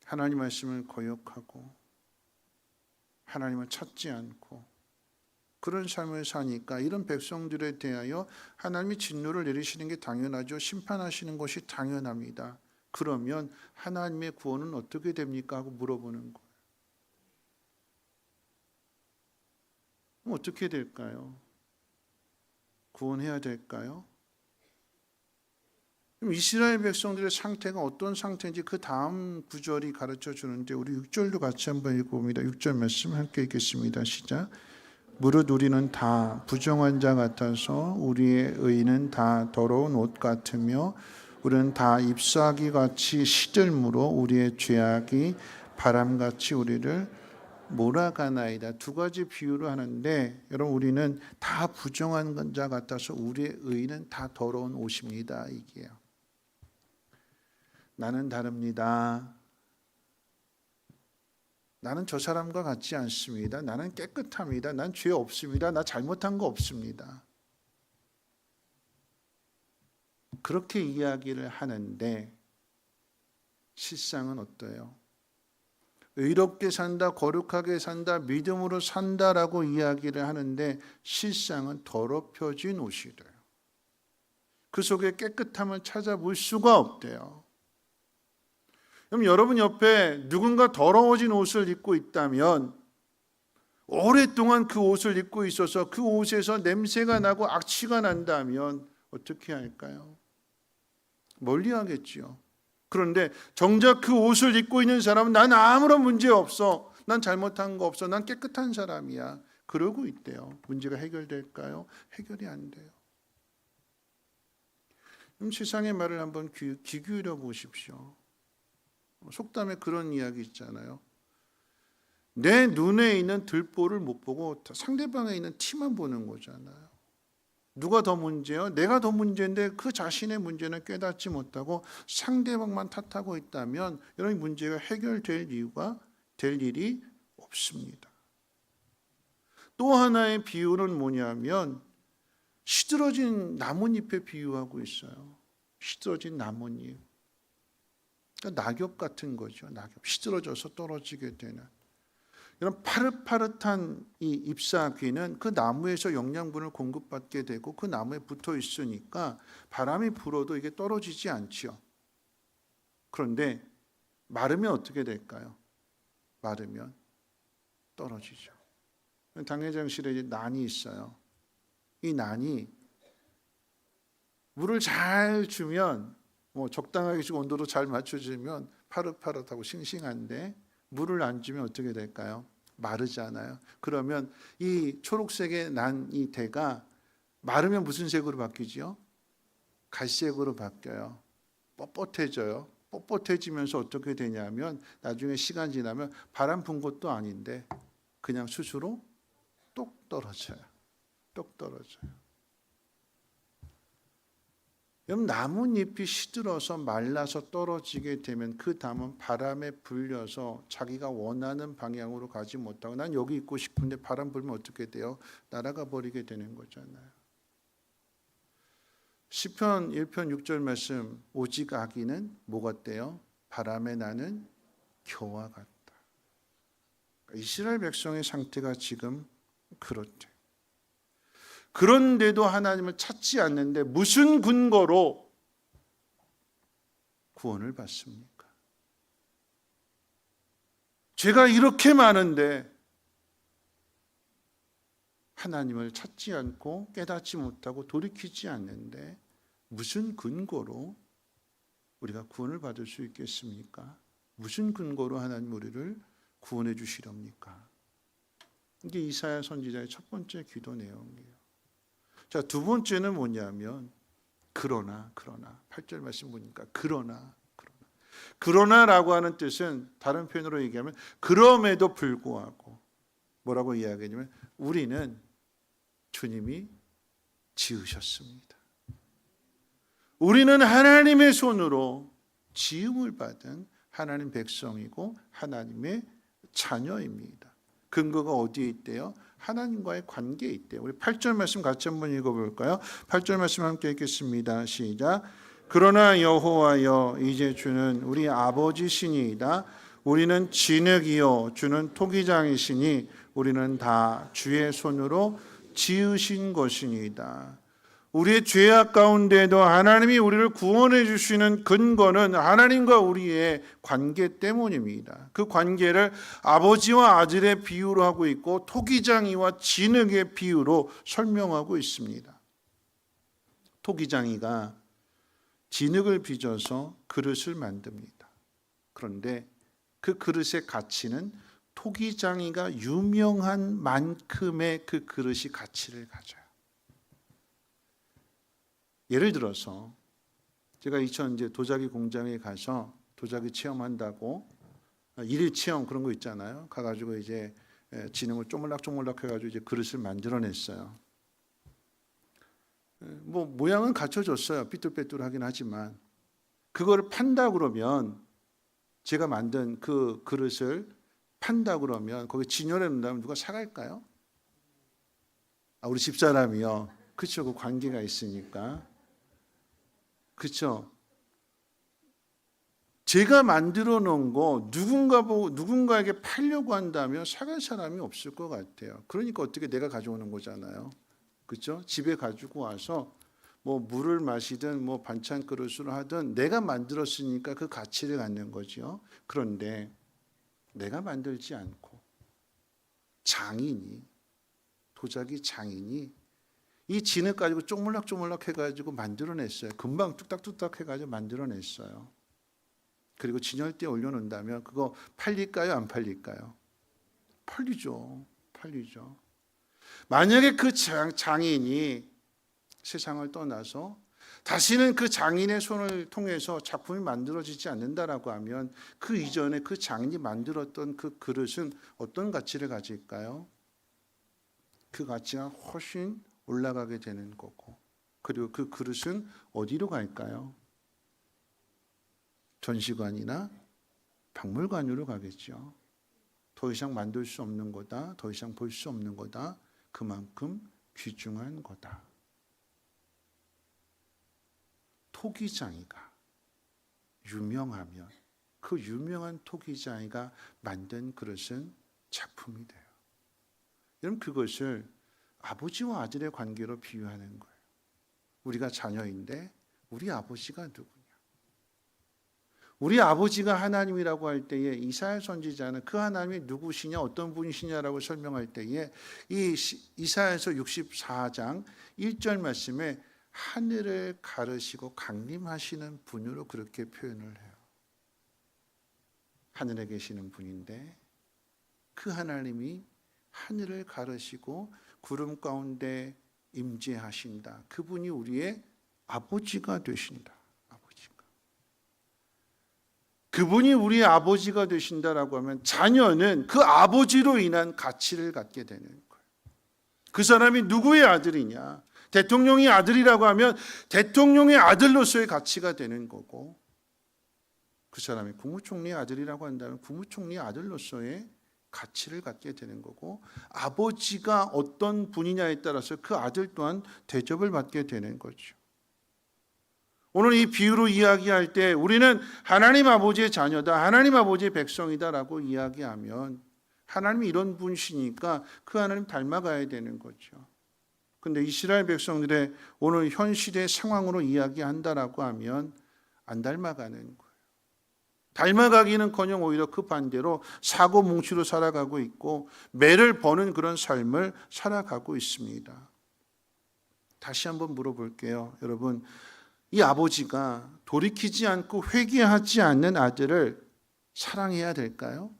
하나님 말씀을 거역하고 하나님을 찾지 않고 그런 삶을 사니까 이런 백성들에 대하여 하나님이 진노를 내리시는 게 당연하죠. 심판하시는 것이 당연합니다. 그러면 하나님의 구원은 어떻게 됩니까? 하고 물어보는 거예요. 그럼 어떻게 될까요? 구원해야 될까요? 그럼 이스라엘 백성들의 상태가 어떤 상태인지 그 다음 구절이 가르쳐 주는데 우리 6절도 같이 한번 읽어봅니다. 6절 말씀 함께 읽겠습니다. 시작. 무릇 우리는 다 부정한 자 같아서 우리의 의는 다 더러운 옷 같으며 우리는 다 잎사귀 같이 시들므로 우리의 죄악이 바람같이 우리를 몰아가나이다. 두 가지 비유를 하는데, 여러분 우리는 다 부정한 자 같아서 우리의 의는 다 더러운 옷입니다. 이게요. 나는 다릅니다. 나는 저 사람과 같지 않습니다. 나는 깨끗합니다. 난 죄 없습니다. 나 잘못한 거 없습니다. 그렇게 이야기를 하는데 실상은 어때요? 의롭게 산다, 거룩하게 산다, 믿음으로 산다라고 이야기를 하는데 실상은 더럽혀진 옷이래요. 그 속에 깨끗함을 찾아볼 수가 없대요. 그럼 여러분 옆에 누군가 더러워진 옷을 입고 있다면, 오랫동안 그 옷을 입고 있어서 그 옷에서 냄새가 나고 악취가 난다면 어떻게 할까요? 멀리하겠지요. 그런데 정작 그 옷을 입고 있는 사람은 난 아무런 문제 없어, 난 잘못한 거 없어, 난 깨끗한 사람이야, 그러고 있대요. 문제가 해결될까요? 해결이 안 돼요. 그럼 세상의 말을 한번 귀 기울여 보십시오. 속담에 그런 이야기 있잖아요. 내 눈에 있는 들보를 못 보고 상대방에 있는 티만 보는 거잖아요. 누가 더 문제예요? 내가 더 문제인데 그 자신의 문제는 깨닫지 못하고 상대방만 탓하고 있다면 이런 문제가 해결될 이유가 될 일이 없습니다. 또 하나의 비유는 뭐냐면 시들어진 나뭇잎에 비유하고 있어요. 시들어진 나뭇잎. 그러니까 낙엽 같은 거죠. 낙엽. 시들어져서 떨어지게 되는. 이런 파릇파릇한 이 잎사귀는 그 나무에서 영양분을 공급받게 되고 그 나무에 붙어 있으니까 바람이 불어도 이게 떨어지지 않지요. 그런데 마르면 어떻게 될까요? 마르면 떨어지죠. 당회장실에 이제 난이 있어요. 이 난이 물을 잘 주면 적당하게 주고 온도도 잘 맞춰주면 파릇파릇하고 싱싱한데 물을 안 주면 어떻게 될까요? 마르잖아요. 그러면 이 초록색의 난 이 대가 마르면 무슨 색으로 바뀌지요? 갈색으로 바뀌어요. 뻣뻣해져요. 뻣뻣해지면서 어떻게 되냐면 나중에 시간 지나면 바람 분 것도 아닌데 그냥 스스로 똑 떨어져요. 똑 떨어져요. 여러분, 나뭇잎이 시들어서 말라서 떨어지게 되면 그 담은 바람에 불려서 자기가 원하는 방향으로 가지 못하고 난 여기 있고 싶은데 바람 불면 어떻게 돼요? 날아가 버리게 되는 거잖아요. 시편 1편 6절 말씀, 오직 악인은 뭐 같대요? 바람에 나는 겨와 같다. 이스라엘 백성의 상태가 지금 그렇대. 그런데도 하나님을 찾지 않는데 무슨 근거로 구원을 받습니까? 죄가 이렇게 많은데 하나님을 찾지 않고 깨닫지 못하고 돌이키지 않는데 무슨 근거로 우리가 구원을 받을 수 있겠습니까? 무슨 근거로 하나님 우리를 구원해 주시렵니까? 이게 이사야 선지자의 첫 번째 기도 내용이에요. 자, 두 번째는 뭐냐면 그러나 8절 말씀 보니까 그러나라고 하는 뜻은 다른 표현으로 얘기하면 그럼에도 불구하고 뭐라고 이야기하냐면 우리는 주님이 지으셨습니다. 우리는 하나님의 손으로 지음을 받은 하나님 백성이고 하나님의 자녀입니다. 근거가 어디에 있대요? 하나님과의 관계에 있대요. 우리 8절 말씀 같이 한번 읽어볼까요? 8절 말씀 함께 읽겠습니다. 시작. 그러나 여호와여 이제 주는 우리 아버지시니이다. 우리는 진흙이요 주는 토기장이시니 우리는 다 주의 손으로 지으신 것이니이다. 우리의 죄악 가운데도 하나님이 우리를 구원해 주시는 근거는 하나님과 우리의 관계 때문입니다. 그 관계를 아버지와 아들의 비유로 하고 있고 토기장이와 진흙의 비유로 설명하고 있습니다. 토기장이가 진흙을 빚어서 그릇을 만듭니다. 그런데 그 그릇의 가치는 토기장이가 유명한 만큼의 그 그릇이 가치를 가져요. 예를 들어서 제가 이제 도자기 공장에 가서 도자기 체험한다고 일일 체험 그런 거 있잖아요. 가가지고 이제 진흙을 쪼물락쪼물락 해가지고 이제 그릇을 만들어냈어요. 뭐 모양은 갖춰졌어요. 삐뚤빼뚤하긴 하지만 그거를 판다 그러면 제가 만든 그 그릇을 판다 그러면 거기 진열해 놓는다면 누가 사갈까요? 우리 집사람이요. 그렇죠. 그 관계가 있으니까. 그렇죠. 제가 만들어 놓은 거 누군가에게 팔려고 한다면 사갈 사람이 없을 것 같아요. 그러니까 어떻게 내가 가져오는 거잖아요. 그렇죠? 집에 가지고 와서 뭐 물을 마시든 뭐 반찬 그릇으로 하든 내가 만들었으니까 그 가치를 갖는 거죠. 그런데 내가 만들지 않고 도자기 장인이 이 진흙 가지고 쪼물락쪼물락 해가지고 만들어냈어요. 금방 뚝딱뚝딱 해가지고 만들어냈어요. 그리고 진열대에 올려놓는다면 그거 팔릴까요? 안 팔릴까요? 팔리죠. 만약에 그 장인이 세상을 떠나서 다시는 그 장인의 손을 통해서 작품이 만들어지지 않는다라고 하면 그 이전에 그 장인이 만들었던 그 그릇은 어떤 가치를 가질까요? 그 가치가 훨씬 올라가게 되는 거고, 그리고 그 그릇은 어디로 갈까요? 전시관이나 박물관으로 가겠죠. 더 이상 만들 수 없는 거다, 더 이상 볼 수 없는 거다, 그만큼 귀중한 거다. 토기장이가 유명하면 그 유명한 토기장이가 만든 그릇은 작품이 돼요. 여러분, 그것을 아버지와 아들의 관계로 비유하는 거예요. 우리가 자녀인데 우리 아버지가 누구냐? 우리 아버지가 하나님이라고 할 때에 이사야 선지자는 그 하나님이 누구시냐, 어떤 분이시냐라고 설명할 때에 이 이사야서 64장 1절 말씀에 하늘을 가르시고 강림하시는 분으로 그렇게 표현을 해요. 하늘에 계시는 분인데 그 하나님이 하늘을 가르시고 구름 가운데 임재하신다. 그분이 우리의 아버지가 되신다. 그분이 우리의 아버지가 되신다라고 하면 자녀는 그 아버지로 인한 가치를 갖게 되는 거예요. 그 사람이 누구의 아들이냐? 대통령의 아들이라고 하면 대통령의 아들로서의 가치가 되는 거고, 그 사람이 국무총리의 아들이라고 한다면 국무총리의 아들로서의 가치를 갖게 되는 거고, 아버지가 어떤 분이냐에 따라서 그 아들 또한 대접을 받게 되는 거죠. 오늘 이 비유로 이야기할 때 우리는 하나님 아버지의 자녀다, 하나님 아버지의 백성이다라고 이야기하면 하나님이 이런 분이시니까 그 하나님 닮아가야 되는 거죠. 근데 이스라엘 백성들의 오늘 현실의 상황으로 이야기한다라고 하면 안 닮아가는 거예요. 닮아가기는커녕 오히려 그 반대로 사고 뭉치로 살아가고 있고 매를 버는 그런 삶을 살아가고 있습니다. 다시 한번 물어볼게요. 여러분, 이 아버지가 돌이키지 않고 회개하지 않는 아들을 사랑해야 될까요?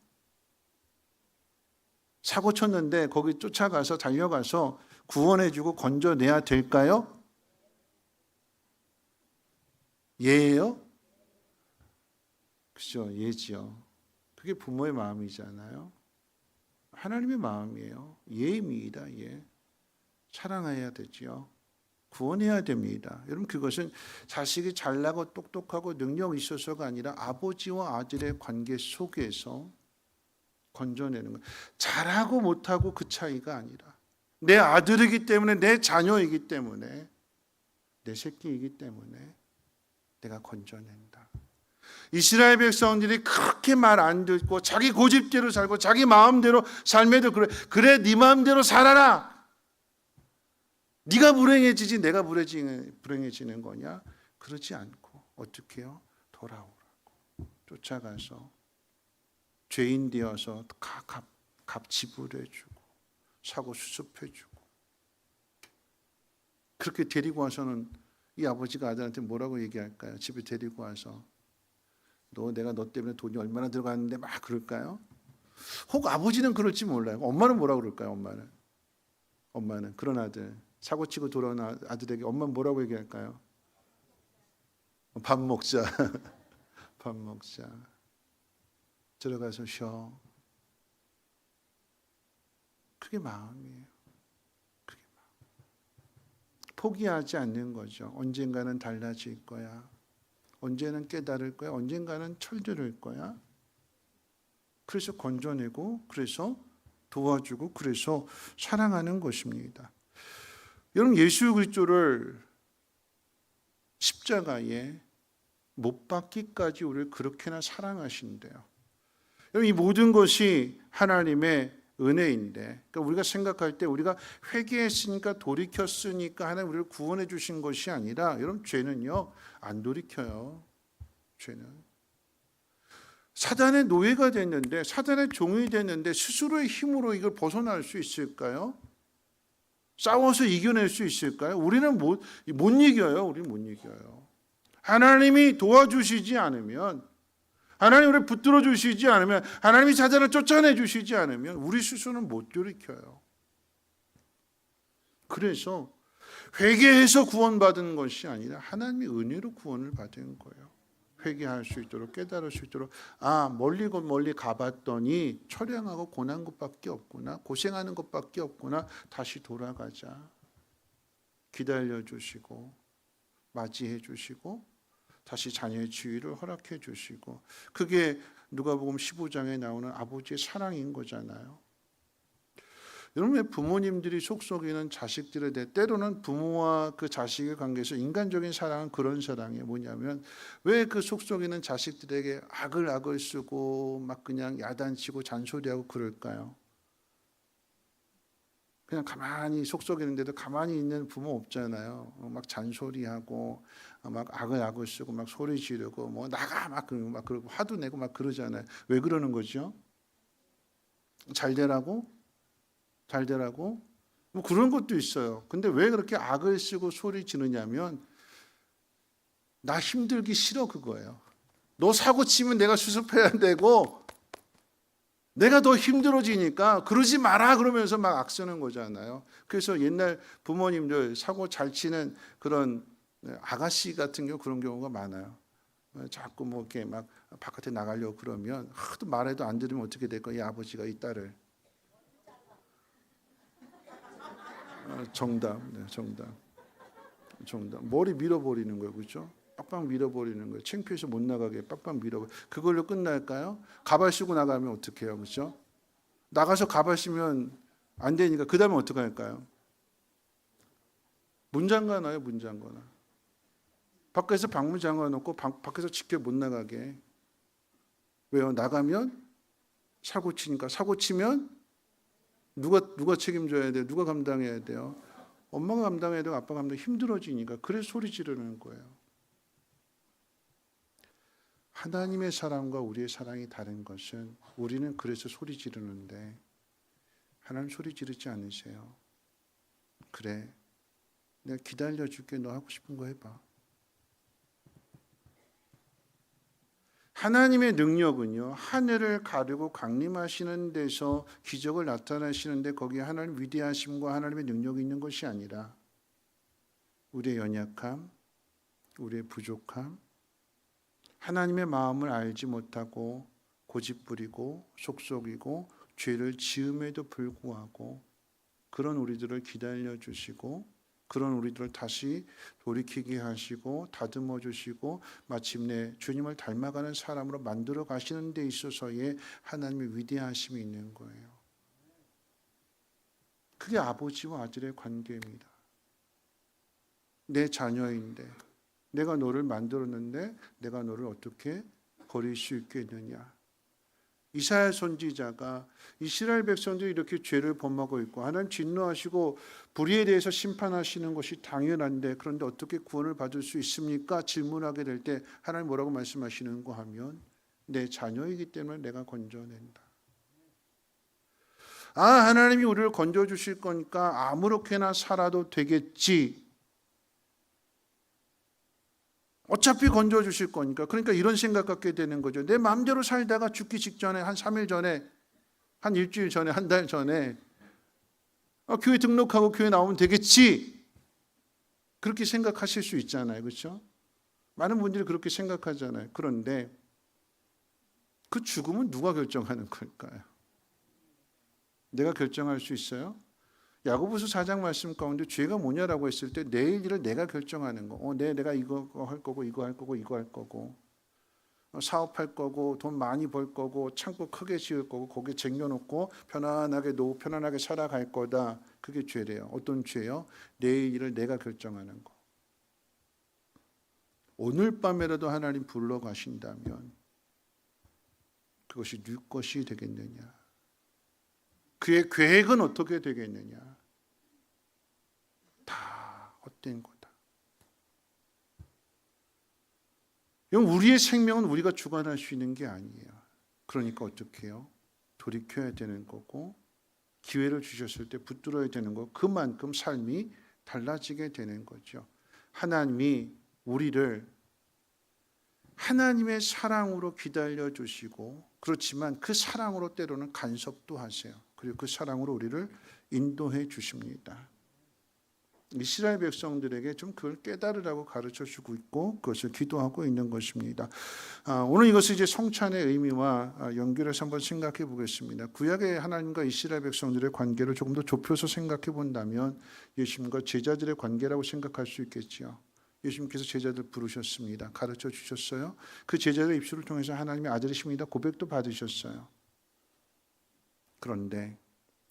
사고 쳤는데 거기 쫓아가서 달려가서 구원해주고 건져내야 될까요? 예예요? 그죠, 예지요. 그게 부모의 마음이잖아요. 하나님의 마음이에요. 예입니다. 예. 사랑해야 되지요. 구원해야 됩니다. 여러분, 그것은 자식이 잘나고 똑똑하고 능력이 있어서가 아니라 아버지와 아들의 관계 속에서 건져내는 거예요. 잘하고 못하고 그 차이가 아니라 내 아들이기 때문에, 내 자녀이기 때문에, 내 새끼이기 때문에 내가 건져낸다. 이스라엘 백성들이 그렇게 말 안 듣고 자기 고집대로 살고 자기 마음대로 삶에도 그래 네 마음대로 살아라. 네가 불행해지지 내가 불행해지는 거냐? 그러지 않고 어떻게 해요? 돌아오라고 쫓아가서 죄인 되어서 값 지불해주고 사고 수습해주고, 그렇게 데리고 와서는 이 아버지가 아들한테 뭐라고 얘기할까요? 집에 데리고 와서 내가 너 때문에 돈이 얼마나 들어갔는데 막 그럴까요? 혹 아버지는 그럴지 몰라요. 엄마는 뭐라고 그럴까요? 엄마는 그런 아들, 사고치고 돌아온 아들에게 엄마는 뭐라고 얘기할까요? 밥 먹자. 밥 먹자. 들어가서 쉬어. 그게 마음이에요. 그게 마음. 포기하지 않는 거죠. 언젠가는 달라질 거야. 언제는 깨달을 거야. 언젠가는 철들을 거야. 그래서 건져내고, 그래서 도와주고, 그래서 사랑하는 것입니다. 여러분, 예수 그리스도를 십자가에 못 박기까지 우리를 그렇게나 사랑하신대요. 여러분, 이 모든 것이 하나님의 은혜인데, 그러니까 우리가 생각할 때 우리가 회개했으니까 돌이켰으니까 하나님 우리를 구원해 주신 것이 아니라, 여러분, 죄는요 안 돌이켜요. 죄는 사단의 노예가 됐는데, 사단의 종이 됐는데 스스로의 힘으로 이걸 벗어날 수 있을까요? 싸워서 이겨낼 수 있을까요? 우리는 못 이겨요. 우리는 못 이겨요. 하나님이 도와주시지 않으면, 하나님 우리를 붙들어 주시지 않으면, 하나님이 사단을 쫓아내 주시지 않으면 우리 스스로는 못 돌이켜요. 그래서 회개해서 구원받은 것이 아니라 하나님의 은혜로 구원을 받은 거예요. 회개할 수 있도록, 깨달을 수 있도록, 멀리 가봤더니 처량하고 고난 것밖에 없구나, 고생하는 것밖에 없구나, 다시 돌아가자. 기다려 주시고 맞이해 주시고 다시 자녀의 지위를 허락해 주시고, 그게 누가복음 15장에 나오는 아버지의 사랑인 거잖아요. 여러분, 부모님들이 속썩이는 자식들에 대해, 때로는 부모와 그 자식의 관계에서 인간적인 사랑은 그런 사랑이에요. 뭐냐면, 왜 그 속썩이는 자식들에게 악을 쓰고 막 그냥 야단치고 잔소리하고 그럴까요? 그냥 가만히 속썩이는데도 가만히 있는 부모 없잖아요. 막 잔소리하고 막 악을 쓰고 막 소리 지르고 뭐 나가 막 그러고 화도 내고 막 그러잖아요. 왜 그러는 거죠? 잘 되라고? 잘 되라고? 뭐 그런 것도 있어요. 근데 왜 그렇게 악을 쓰고 소리 지르냐면 나 힘들기 싫어 그거예요. 너 사고 치면 내가 수습해야 되고 내가 더 힘들어지니까 그러지 마라 그러면서 막 악쓰는 거잖아요. 그래서 옛날 부모님들 사고 잘 치는 그런 아가씨 같은 경우 그런 경우가 많아요. 자꾸 뭐 이렇게 막 바깥에 나가려고 그러면 하도 말해도 안 들으면 어떻게 될까? 이 아버지가 이 딸을 정답, 네, 정답. 머리 밀어버리는 거예요, 그렇죠? 빡빡 밀어버리는 거예요. 창피해서 못 나가게 빡빡 밀어버. 그걸로 끝날까요? 가발 쓰고 나가면 어떻게 해요, 그렇죠? 나가서 가발 쓰면 안 되니까 그 다음에 어떻게 할까요? 문 잠가놔요, 문 잠가놔. 밖에서 방문 잠가놓고 밖에서 직접 못 나가게. 왜요? 나가면 사고 치니까. 사고 치면 누가 책임져야 돼요? 누가 감당해야 돼요? 엄마가 감당해야 되고 아빠가 감당해 힘들어지니까. 그래서 소리 지르는 거예요. 하나님의 사랑과 우리의 사랑이 다른 것은 우리는 그래서 소리 지르는데 하나님 소리 지르지 않으세요. 그래, 내가 기다려줄게. 너 하고 싶은 거 해봐. 하나님의 능력은요, 하늘을 가르고 강림하시는 데서 기적을 나타내시는데 거기에 하나님 위대하심과 하나님의 능력이 있는 것이 아니라 우리의 연약함, 우리의 부족함, 하나님의 마음을 알지 못하고 고집부리고 속속이고 죄를 지음에도 불구하고 그런 우리들을 기다려 주시고 그런 우리들을 다시 돌이키게 하시고 다듬어 주시고 마침내 주님을 닮아가는 사람으로 만들어 가시는 데 있어서의 하나님의 위대하심이 있는 거예요. 그게 아버지와 아들의 관계입니다. 내 자녀인데 내가 너를 만들었는데 내가 너를 어떻게 버릴 수 있겠느냐. 이사야 선지자가 이스라엘 백성들이 이렇게 죄를 범하고 있고 하나님 진노하시고 불의에 대해서 심판하시는 것이 당연한데 그런데 어떻게 구원을 받을 수 있습니까? 질문하게 될 때 하나님 뭐라고 말씀하시는가 하면 내 자녀이기 때문에 내가 건져낸다. 하나님이 우리를 건져주실 거니까 아무렇게나 살아도 되겠지. 어차피 건져주실 거니까. 그러니까 이런 생각 갖게 되는 거죠. 내 마음대로 살다가 죽기 직전에 한 3일 전에 한 일주일 전에 한 달 전에 교회 등록하고 교회 나오면 되겠지. 그렇게 생각하실 수 있잖아요. 그렇죠? 많은 분들이 그렇게 생각하잖아요. 그런데 그 죽음은 누가 결정하는 걸까요? 내가 결정할 수 있어요? 야고보서 4장 말씀 가운데 죄가 뭐냐라고 했을 때 내일 일을 내가 결정하는 거. 내가 이거 할 거고 이거 할 거고 이거 할 거고 사업할 거고 돈 많이 벌 거고 창고 크게 지을 거고 거기에 쟁여놓고 편안하게 살아갈 거다. 그게 죄래요. 어떤 죄요? 내일 일을 내가 결정하는 거. 오늘 밤에라도 하나님 불러 가신다면 그것이 네 것이 되겠느냐? 그의 계획은 어떻게 되겠느냐? 다 헛된 거다. 우리의 생명은 우리가 주관할 수 있는 게 아니에요. 그러니까 어떻게 해요? 돌이켜야 되는 거고 기회를 주셨을 때 붙들어야 되는 거. 그만큼 삶이 달라지게 되는 거죠. 하나님이 우리를 하나님의 사랑으로 기다려 주시고 그렇지만 그 사랑으로 때로는 간섭도 하세요. 그리고 그 사랑으로 우리를 인도해 주십니다. 이스라엘 백성들에게 좀 그걸 깨달으라고 가르쳐 주고 있고 그것을 기도하고 있는 것입니다. 오늘 이것을 이제 성찬의 의미와 연결해서 한번 생각해 보겠습니다. 구약의 하나님과 이스라엘 백성들의 관계를 조금 더 좁혀서 생각해 본다면 예수님과 제자들의 관계라고 생각할 수 있겠지요. 예수님께서 제자들 부르셨습니다. 가르쳐 주셨어요. 그 제자들의 입술을 통해서 하나님의 아들이십니다. 고백도 받으셨어요. 그런데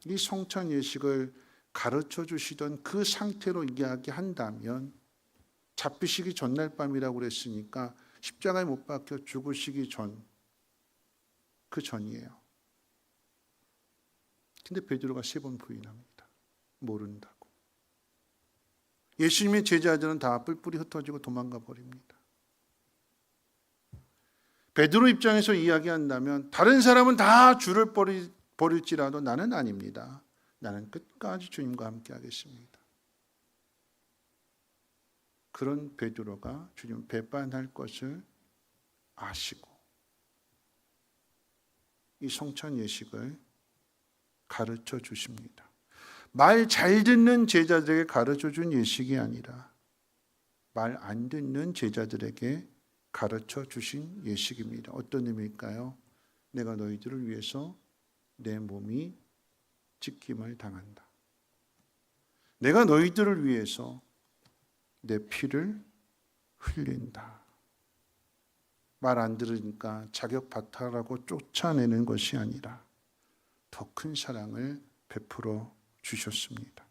이 성찬 예식을 가르쳐 주시던 그 상태로 이야기한다면 잡히시기 전날 밤이라고 그랬으니까 십자가에 못 박혀 죽으시기 전, 그 전이에요. 근데 베드로가 3번 부인합니다. 모른다고. 예수님의 제자들은 다 뿔뿔이 흩어지고 도망가 버립니다. 베드로 입장에서 이야기한다면 다른 사람은 다 줄을 버릴지라도 나는 아닙니다. 나는 끝까지 주님과 함께 하겠습니다. 그런 베드로가 주님 배반할 것을 아시고 이 성찬 예식을 가르쳐 주십니다. 말 잘 듣는 제자들에게 가르쳐 준 예식이 아니라 말 안 듣는 제자들에게 가르쳐 주신 예식입니다. 어떤 의미일까요? 내가 너희들을 위해서 내 몸이 찢김을 당한다. 내가 너희들을 위해서 내 피를 흘린다. 말 안 들으니까 자격 바탈하고 쫓아내는 것이 아니라 더 큰 사랑을 베풀어 주셨습니다.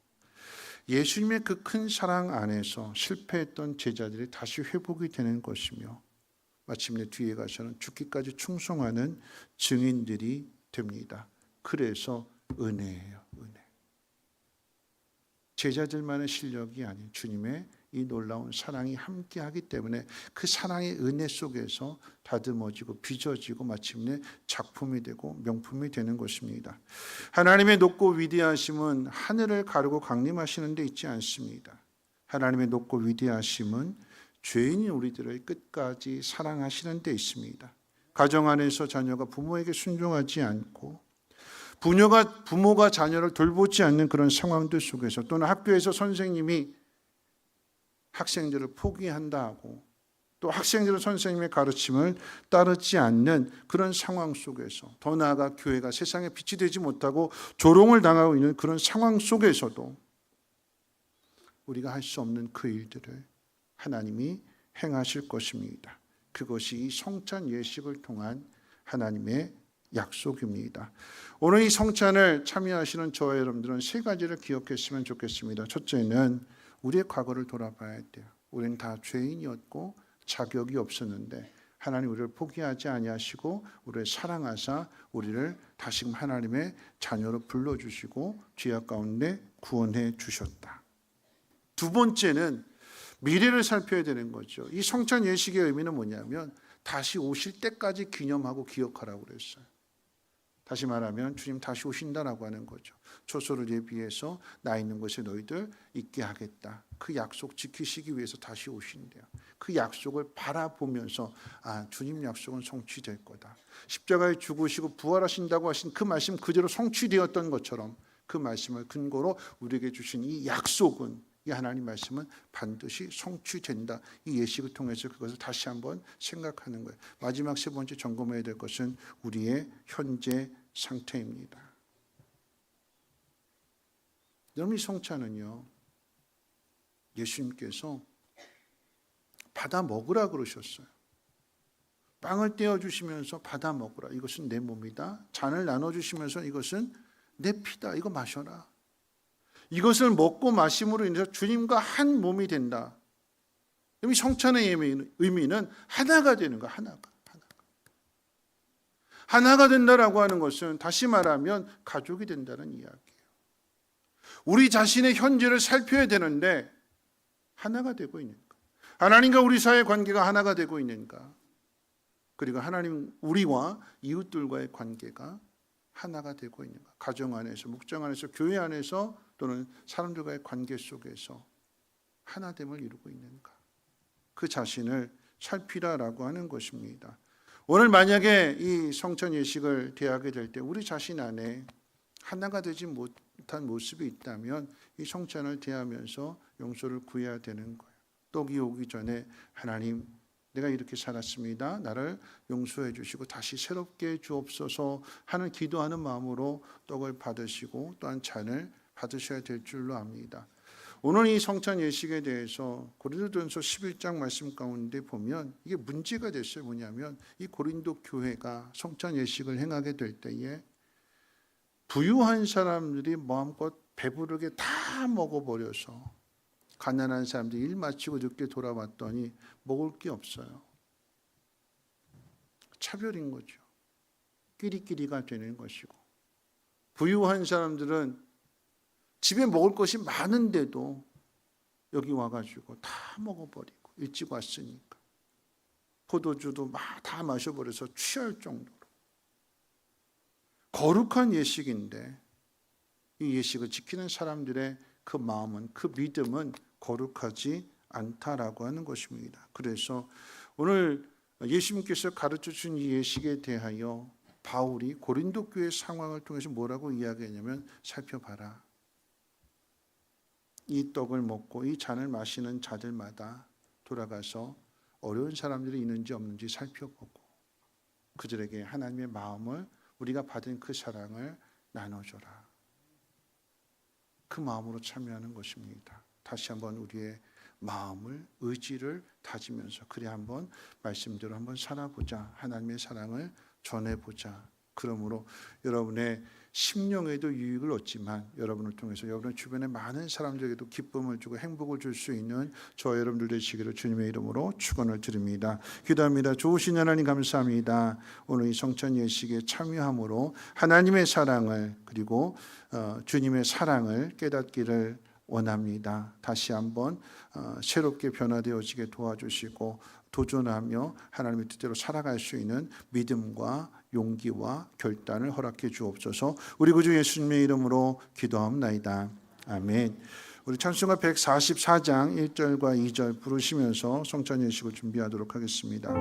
예수님의 그 큰 사랑 안에서 실패했던 제자들이 다시 회복이 되는 것이며 마침내 뒤에 가서는 죽기까지 충성하는 증인들이 됩니다. 그래서 은혜예요, 은혜. 제자들만의 실력이 아닌 주님의 이 놀라운 사랑이 함께하기 때문에 그 사랑의 은혜 속에서 다듬어지고 빚어지고 마침내 작품이 되고 명품이 되는 것입니다. 하나님의 높고 위대하심은 하늘을 가르고 강림하시는 데 있지 않습니다. 하나님의 높고 위대하심은 죄인인 우리들을 끝까지 사랑하시는 데 있습니다. 가정 안에서 자녀가 부모에게 순종하지 않고 부모가 자녀를 돌보지 않는 그런 상황들 속에서 또는 학교에서 선생님이 학생들을 포기한다 하고 또 학생들은 선생님의 가르침을 따르지 않는 그런 상황 속에서 더 나아가 교회가 세상에 빛이 되지 못하고 조롱을 당하고 있는 그런 상황 속에서도 우리가 할 수 없는 그 일들을 하나님이 행하실 것입니다. 그것이 이 성찬 예식을 통한 하나님의 약속입니다. 오늘 이 성찬을 참여하시는 저와 여러분들은 세 가지를 기억했으면 좋겠습니다. 첫째는 우리의 과거를 돌아봐야 돼요. 우리는 다 죄인이었고 자격이 없었는데 하나님 우리를 포기하지 아니하시고 우리를 사랑하사 우리를 다시금 하나님의 자녀로 불러주시고 죄악 가운데 구원해 주셨다. 두 번째는 미래를 살펴야 되는 거죠. 이 성찬 예식의 의미는 뭐냐면 다시 오실 때까지 기념하고 기억하라고 그랬어요. 다시 말하면 주님 다시 오신다라고 하는 거죠. 초소를 예비해서 나 있는 곳에 너희들 있게 하겠다. 그 약속 지키시기 위해서 다시 오신대요. 그 약속을 바라보면서 주님 약속은 성취될 거다. 십자가에 죽으시고 부활하신다고 하신 그 말씀 그대로 성취되었던 것처럼 그 말씀을 근거로 우리에게 주신 이 약속은 이 하나님 말씀은 반드시 성취된다. 이 예식을 통해서 그것을 다시 한번 생각하는 거예요. 마지막 세 번째 점검해야 될 것은 우리의 현재 상태입니다. 여러분 이 성찬은요. 예수님께서 받아 먹으라 그러셨어요. 빵을 떼어주시면서 받아 먹으라. 이것은 내 몸이다. 잔을 나눠주시면서 이것은 내 피다. 이거 마셔라. 이것을 먹고 마심으로 인해서 주님과 한 몸이 된다. 이 성찬의 의미는 하나가 되는 거, 하나가 된다라고 하는 것은 다시 말하면 가족이 된다는 이야기예요. 우리 자신의 현재를 살펴야 되는데 하나가 되고 있는가? 하나님과 우리 사이의 관계가 하나가 되고 있는가? 그리고 하나님 우리와 이웃들과의 관계가 하나가 되고 있는가? 가정 안에서, 목장 안에서, 교회 안에서 또는 사람들과의 관계 속에서 하나됨을 이루고 있는가? 그 자신을 살피라라고 하는 것입니다. 오늘 만약에 이 성찬 예식을 대하게 될 때 우리 자신 안에 하나가 되지 못한 모습이 있다면 이 성찬을 대하면서 용서를 구해야 되는 거예요. 떡이 오기 전에 하나님 내가 이렇게 살았습니다. 나를 용서해 주시고 다시 새롭게 주옵소서 하는 기도하는 마음으로 떡을 받으시고 또한 잔을 받으셔야 될 줄로 압니다. 오늘 이 성찬 예식에 대해서 고린도전서 11장 말씀 가운데 보면 이게 문제가 됐어요. 뭐냐면 이 고린도 교회가 성찬 예식을 행하게 될 때에 부유한 사람들이 마음껏 배부르게 다 먹어버려서 가난한 사람들이 일 마치고 늦게 돌아왔더니 먹을 게 없어요. 차별인 거죠. 끼리끼리가 되는 것이고 부유한 사람들은 집에 먹을 것이 많은데도 여기 와가지고 다 먹어버리고, 일찍 왔으니까 포도주도 다 마셔버려서 취할 정도로. 거룩한 예식인데 이 예식을 지키는 사람들의 그 마음은, 그 믿음은 거룩하지 않다라고 하는 것입니다. 그래서 오늘 예수님께서 가르쳐 주신 이 예식에 대하여 바울이 고린도 교회 상황을 통해서 뭐라고 이야기했냐면, 살펴봐라. 이 떡을 먹고 이 잔을 마시는 자들마다 돌아가서 어려운 사람들이 있는지 없는지 살펴보고 그들에게 하나님의 마음을, 우리가 받은 그 사랑을 나눠줘라. 그 마음으로 참여하는 것입니다. 다시 한번 우리의 마음을, 의지를 다지면서 그래 한번 말씀대로 한번 살아보자. 하나님의 사랑을 전해보자. 그러므로 여러분의 심령에도 유익을 얻지만 여러분을 통해서 여러분의 주변의 많은 사람들에게도 기쁨을 주고 행복을 줄 수 있는 저와 여러분들 되시기를 주님의 이름으로 축원을 드립니다. 기도합니다. 좋으신 하나님 감사합니다. 오늘 이 성찬 예식에 참여함으로 하나님의 사랑을, 그리고 주님의 사랑을 깨닫기를 원합니다. 다시 한번 새롭게 변화되어지게 도와주시고 도전하며 하나님의 뜻대로 살아갈 수 있는 믿음과 용기와 결단을 허락해 주옵소서. 우리 구주 예수님의 이름으로 기도합나이다. 아멘. 우리 찬송가 144장 1절과 2절 부르시면서 성찬 예식을 준비하도록 하겠습니다.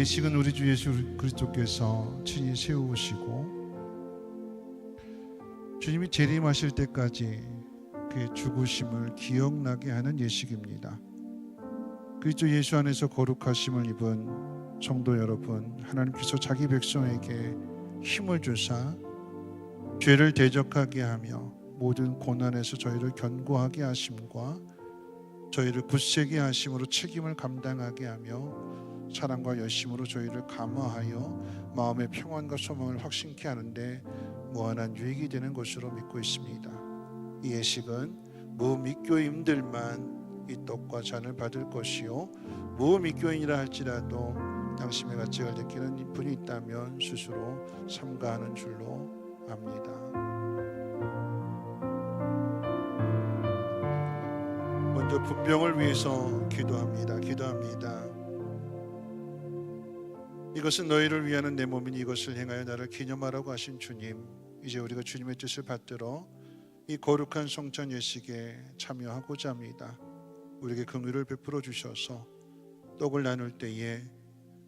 예식은 우리 주 예수 그리스도께서 친히 세우시고 주님이 재림하실 때까지 그의 죽으심을 기억나게 하는 예식입니다. 그리스도 예수 안에서 거룩하심을 입은 성도 여러분, 하나님께서 자기 백성에게 힘을 주사 죄를 대적하게 하며 모든 고난에서 저희를 견고하게 하심과 저희를 굳세게 하심으로 책임을 감당하게 하며 사랑과 열심으로 저희를 감화하여 마음의 평안과 소망을 확신케 하는데 무한한 유익이 되는 것으로 믿고 있습니다. 이 예식은 무미교인들만 이 떡과 잔을 받을 것이요, 무미교인이라 할지라도 당신의 가책을 느끼는 분이 있다면 스스로 삼가하는 줄로 압니다. 먼저 분병을 위해서 기도합니다. 이것은 너희를 위하는 내 몸이니 이것을 행하여 나를 기념하라고 하신 주님, 이제 우리가 주님의 뜻을 받들어 이 거룩한 성찬 예식에 참여하고자 합니다. 우리에게 긍휼을 베풀어 주셔서 떡을 나눌 때에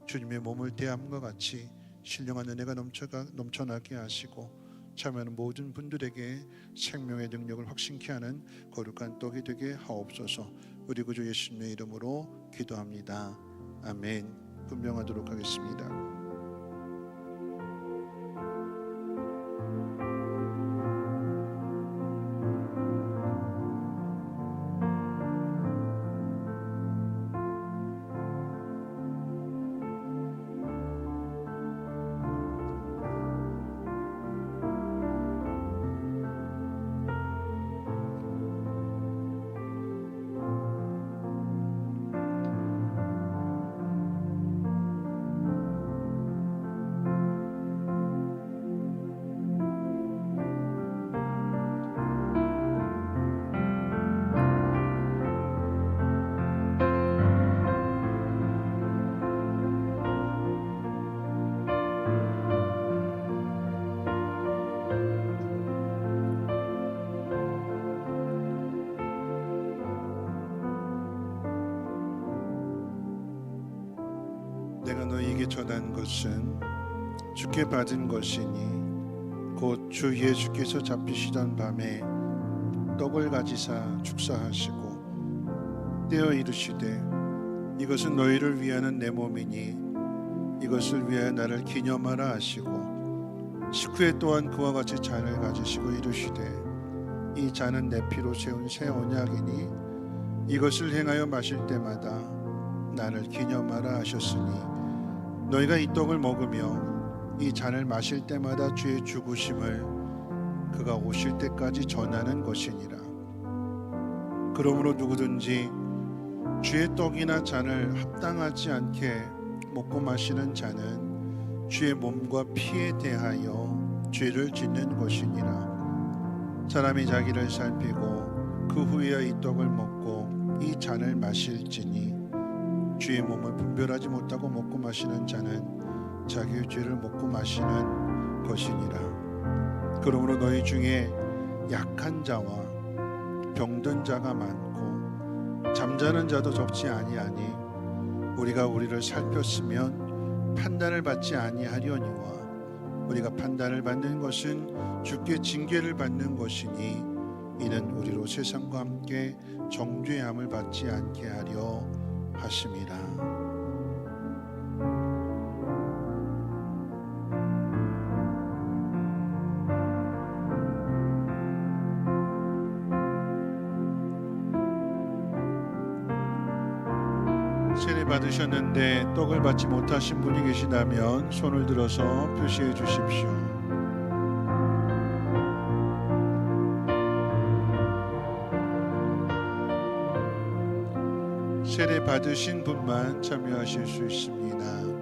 주님의 몸을 대함과 같이 신령한 은혜가 넘쳐나게 하시고 참여하는 모든 분들에게 생명의 능력을 확신케 하는 거룩한 떡이 되게 하옵소서. 우리 구주 예수님의 이름으로 기도합니다. 아멘. 분명하도록 하겠습니다. 내가 너희에게 전한 것은 주께 받은 것이니 곧 주 예수께서 잡히시던 밤에 떡을 가지사 축사하시고 떼어 이르시되 이것은 너희를 위하는 내 몸이니 이것을 위하여 나를 기념하라 하시고 식후에 또한 그와 같이 잔을 가지시고 이르시되 이 잔은 내 피로 세운 새 언약이니 이것을 행하여 마실 때마다 나를 기념하라 하셨으니 너희가 이 떡을 먹으며 이 잔을 마실 때마다 주의 죽으심을 그가 오실 때까지 전하는 것이니라. 그러므로 누구든지 주의 떡이나 잔을 합당하지 않게 먹고 마시는 자는 주의 몸과 피에 대하여 죄를 짓는 것이니라. 사람이 자기를 살피고 그 후에야 이 떡을 먹고 이 잔을 마실지니 주의 몸을 분별하지 못하고 먹고 마시는 자는 자기의 죄를 먹고 마시는 것이니라. 그러므로 너희 중에 약한 자와 병든 자가 많고 잠자는 자도 적지 아니하니 우리가 우리를 살폈으면 판단을 받지 아니하려니와 우리가 판단을 받는 것은 주께 징계를 받는 것이니 이는 우리로 세상과 함께 정죄함을 받지 않게 하려 하심이라. 세례 받으셨는데 떡을 받지 못하신 분이 계시다면 손을 들어서 표시해 주십시오. 세례 받으신 분만 참여하실 수 있습니다.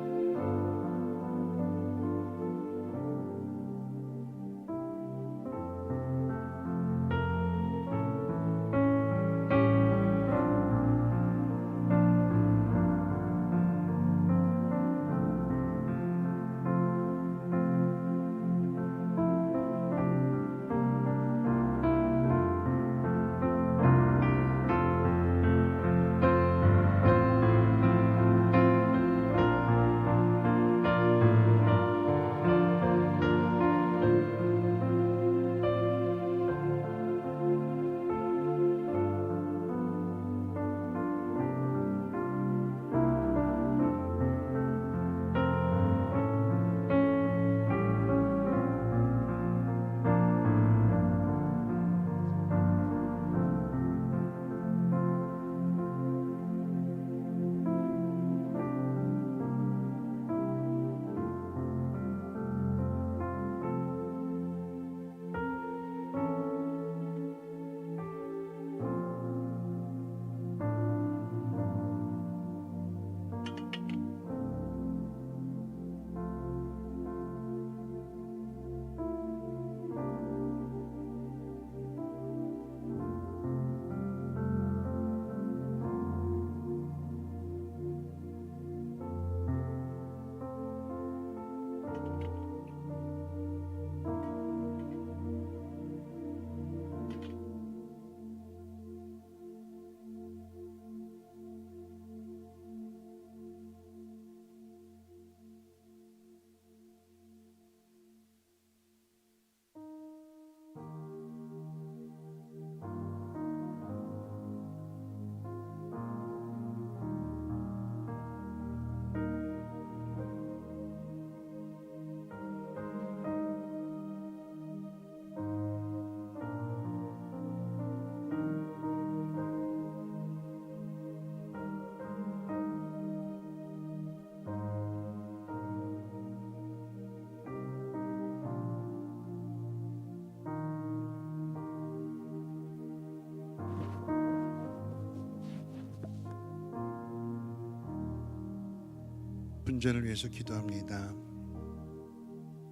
분전을 위해서 기도합니다.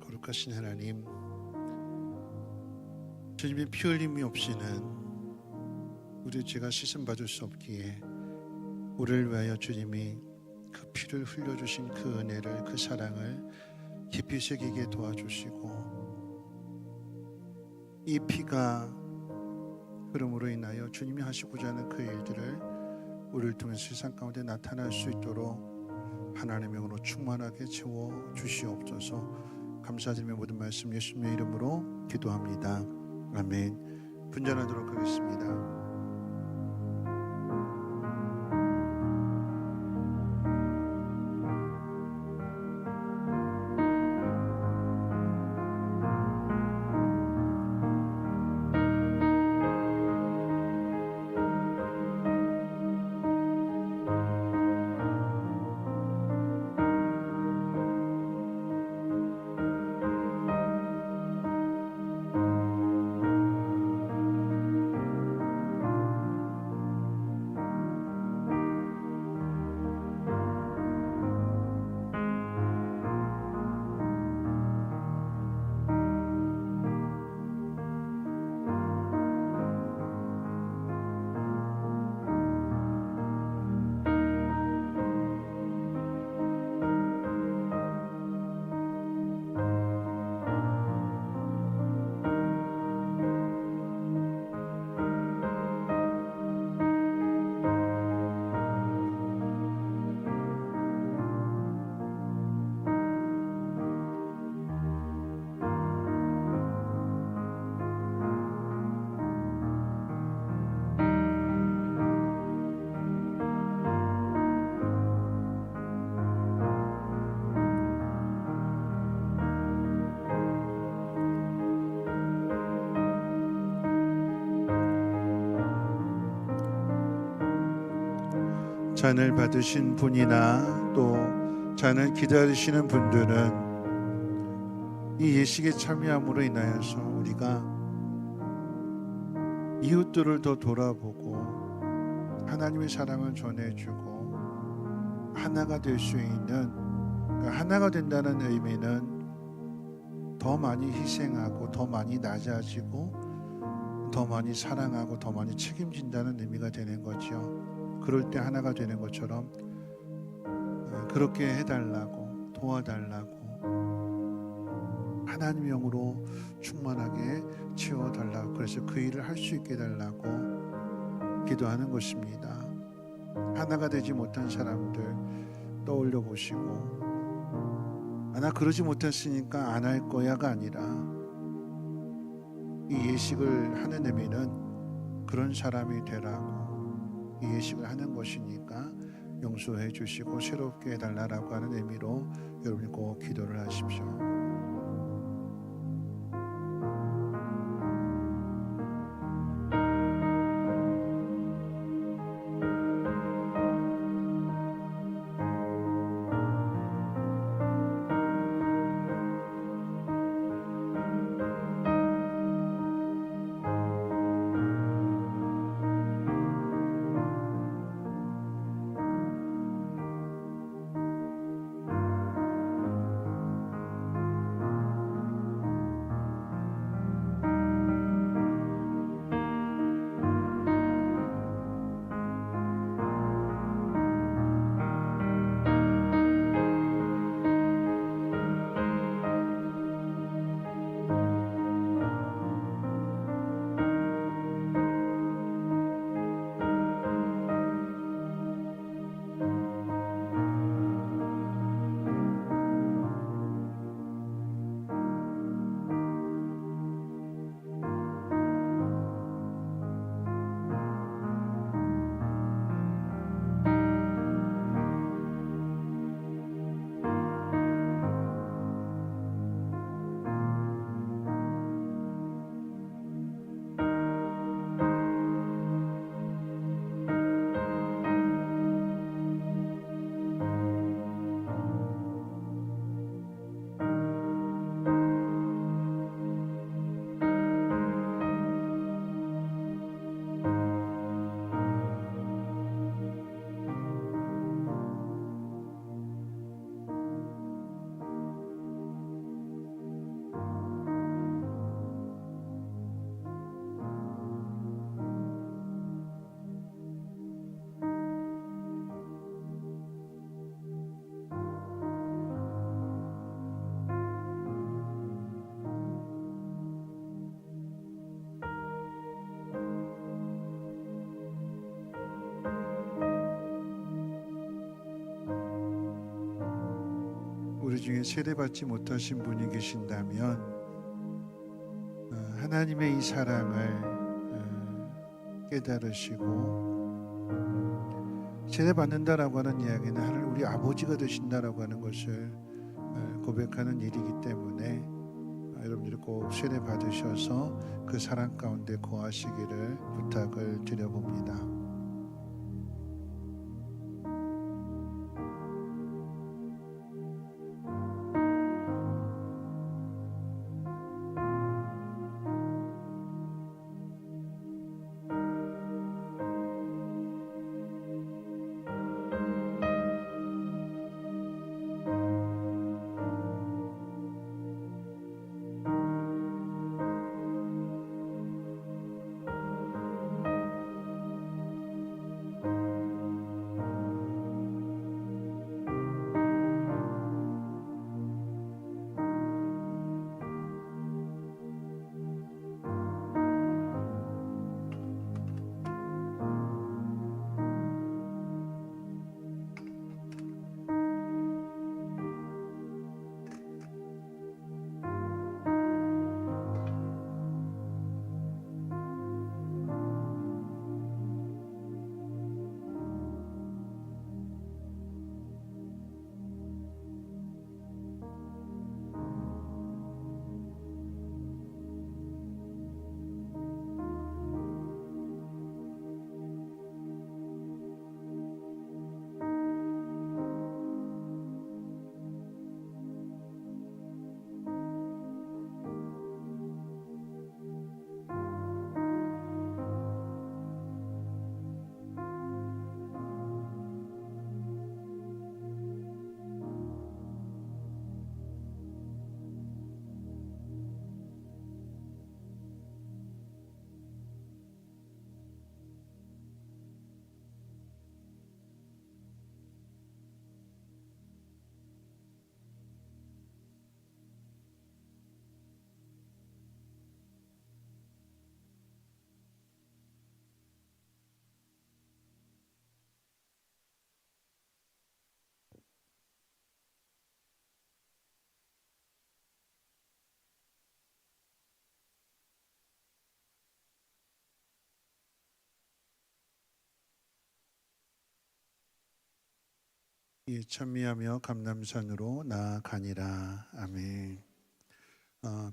거룩하신 하나님, 주님의 피 흘림이 없이는 우리 죄가 씻음 받을 수 없기에 우리를 위하여 주님이 그 피를 흘려주신 그 은혜를, 그 사랑을 깊이 새기게 도와주시고, 이 피가 흐름으로 인하여 주님이 하시고자 하는 그 일들을 우리를 통해 세상 가운데 나타날 수 있도록 하나님의 영으로 충만하게 채워 주시옵소서. 감사드리며 모든 말씀 예수님의 이름으로 기도합니다. 아멘. 분전하도록 하겠습니다. 잔을 받으신 분이나 또 잔을 기다리시는 분들은 이 예식에 참여함으로 인하여서 우리가 이웃들을 더 돌아보고 하나님의 사랑을 전해주고 하나가 될 수 있는, 그러니까 하나가 된다는 의미는 더 많이 희생하고 더 많이 낮아지고 더 많이 사랑하고 더 많이 책임진다는 의미가 되는 거죠. 그럴 때 하나가 되는 것처럼 그렇게 해달라고, 도와달라고, 하나님의 영으로 충만하게 채워달라고, 그래서 그 일을 할 수 있게 해달라고 기도하는 것입니다. 하나가 되지 못한 사람들 떠올려 보시고, 나 그러지 못했으니까 안 할 거야가 아니라 이 예식을 하는 의미는 그런 사람이 되라고, 이 예식을 하는 것이니까 용서해 주시고 새롭게 해달라고 하는 의미로 여러분이 꼭 기도를 하십시오. 우리 중에 세례받지 못하신 분이 계신다면 하나님의 이 사랑을 깨달으시고 세례받는다라고 하는 이야기는 하나님 우리 아버지가 되신다라고 하는 것을 고백하는 일이기 때문에 여러분들이 꼭 세례받으셔서 그 사랑 가운데 거하시기를 부탁을 드려봅니다. 찬미하며 감람산으로 나아가니라. 아멘.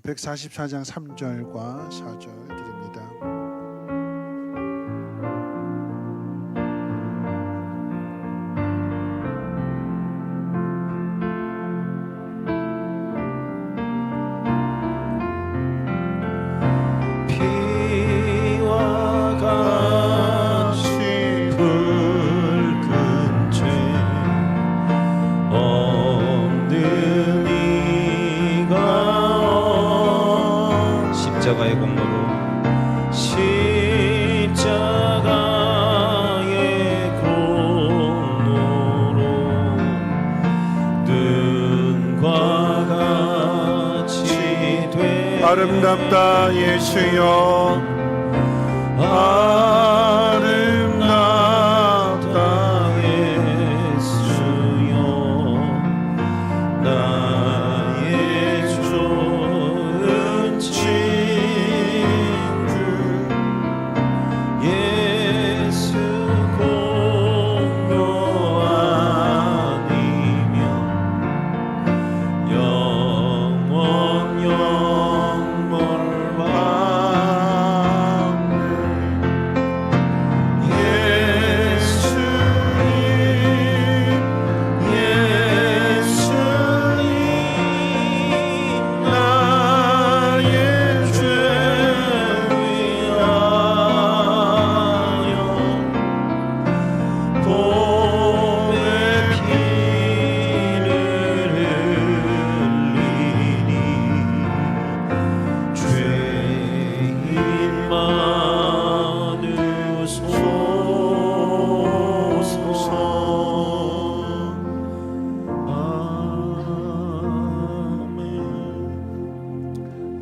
144장 3절과 4절 드립니다. 피와 같이 붉은 죄 없는 이가 십자가의 공로로 십자가의 공로로 눈과 같이 되 아름답다 예수여, 아름답다 예수여, 나의 좋은 친구 예수 공로 아니면 영원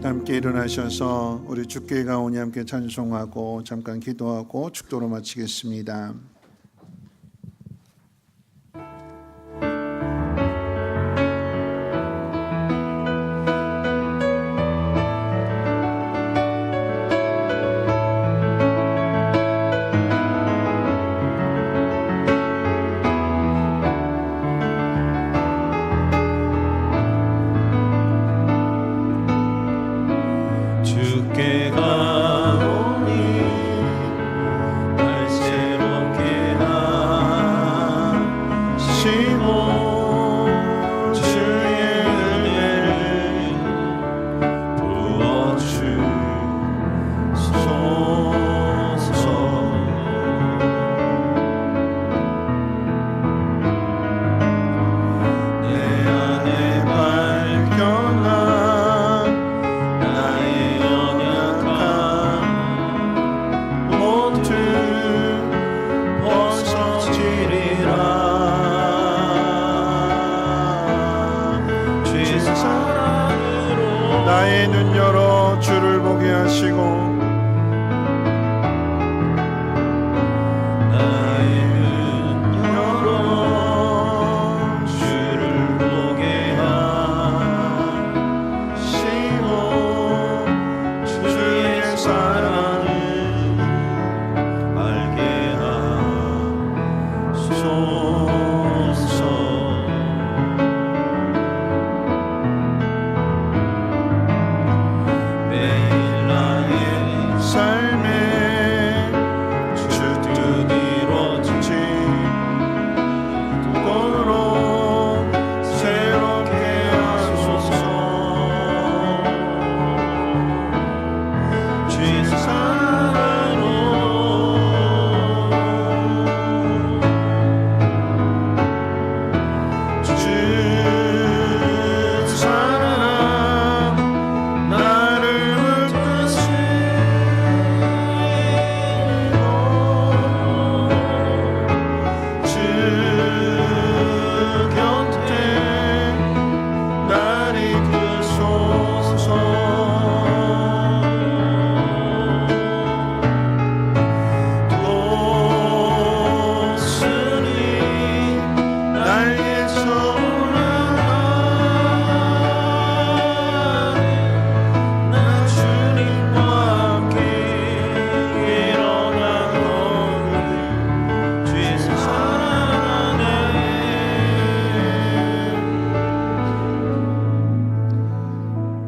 함께 일어나셔서 우리 주께 가오니 함께 찬송하고 잠깐 기도하고 축도로 마치겠습니다. 나의 눈 열어 주를 보게 하시고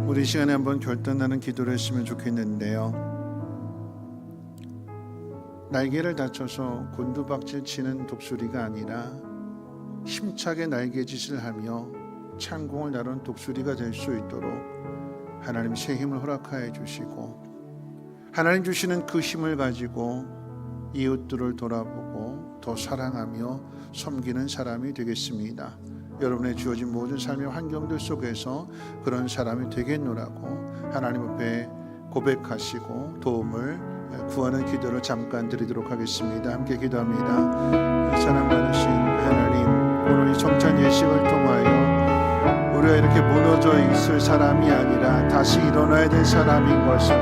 우리 시간에 한번 결단하는 기도를 했으면 좋겠는데요. 날개를 다쳐서 곤두박질 치는 독수리가 아니라 힘차게 날개짓을 하며 창공을 나르는 독수리가 될 수 있도록 하나님 새 힘을 허락하여 주시고, 하나님 주시는 그 힘을 가지고 이웃들을 돌아보고 더 사랑하며 섬기는 사람이 되겠습니다. 여러분의 주어진 모든 삶의 환경들 속에서 그런 사람이 되겠노라고 하나님 앞에 고백하시고 도움을 구하는 기도를 잠깐 드리도록 하겠습니다. 함께 기도합니다. 사랑 많으신 하나님, 오늘 이 성찬 예식을 통하여 우리가 이렇게 무너져 있을 사람이 아니라 다시 일어나야 될 사람인 것을,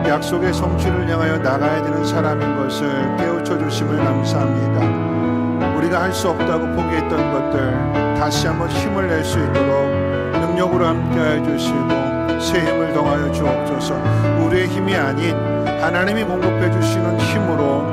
약속의 성취를 향하여 나가야 되는 사람인 것을 깨우쳐 주심을 감사합니다. 우리가 할 수 없다고 포기했던 것들 다시 한번 힘을 낼 수 있도록 능력으로 함께하여 주시고 새 힘을 더하여 주옵소서. 우리의 힘이 아닌 하나님이 공급해 주시는 힘으로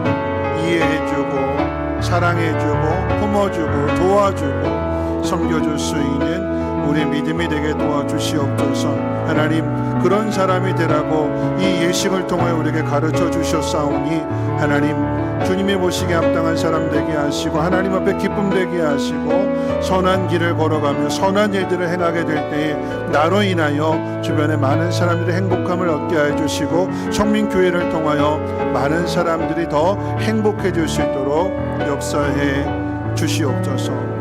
이해해주고 사랑해주고 품어주고 도와주고 섬겨줄 수 있는 우리의 믿음이 되게 도와주시옵소서. 하나님, 그런 사람이 되라고 이 예식을 통해 우리에게 가르쳐 주셨사오니 하나님, 주님의 보시기에 합당한 사람 되게 하시고 하나님 앞에 기쁨 되게 하시고 선한 길을 걸어가며 선한 일들을 행하게 될 때에 나로 인하여 주변에 많은 사람들이 행복함을 얻게 해주시고 성민교회를 통하여 많은 사람들이 더 행복해질 수 있도록 역사해 주시옵소서.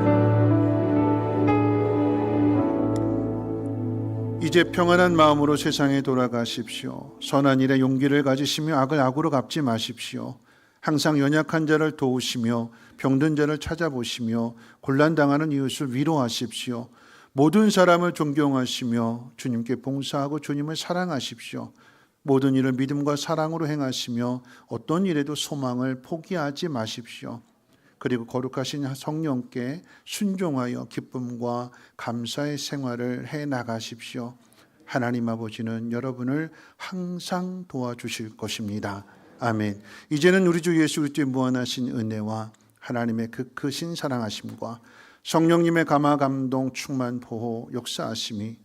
이제 평안한 마음으로 세상에 돌아가십시오. 선한 일에 용기를 가지시며 악을 악으로 갚지 마십시오. 항상 연약한 자를 도우시며 병든 자를 찾아보시며 곤란당하는 이웃을 위로하십시오. 모든 사람을 존경하시며 주님께 봉사하고 주님을 사랑하십시오. 모든 일을 믿음과 사랑으로 행하시며 어떤 일에도 소망을 포기하지 마십시오. 그리고 거룩하신 성령께 순종하여 기쁨과 감사의 생활을 해나가십시오. 하나님 아버지는 여러분을 항상 도와주실 것입니다. 아멘. 이제는 우리 주 예수 그리스도의 무한하신 은혜와 하나님의 그 크신 사랑하심과 성령님의 감화 감동 충만 보호 역사하심이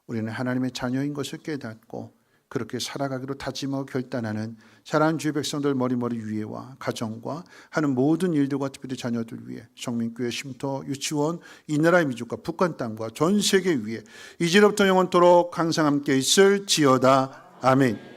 우리는 하나님의 자녀인 것을 깨닫고 그렇게 살아가기로 다짐하고 결단하는 사랑하는 주의 백성들 머리머리 위에와 가정과 하는 모든 일들과 특별히 자녀들 위해 성민교회 쉼터 유치원 이 나라의 민족과 북한 땅과 전 세계 위에 이제로부터 영원토록 항상 함께 있을지어다. 아멘.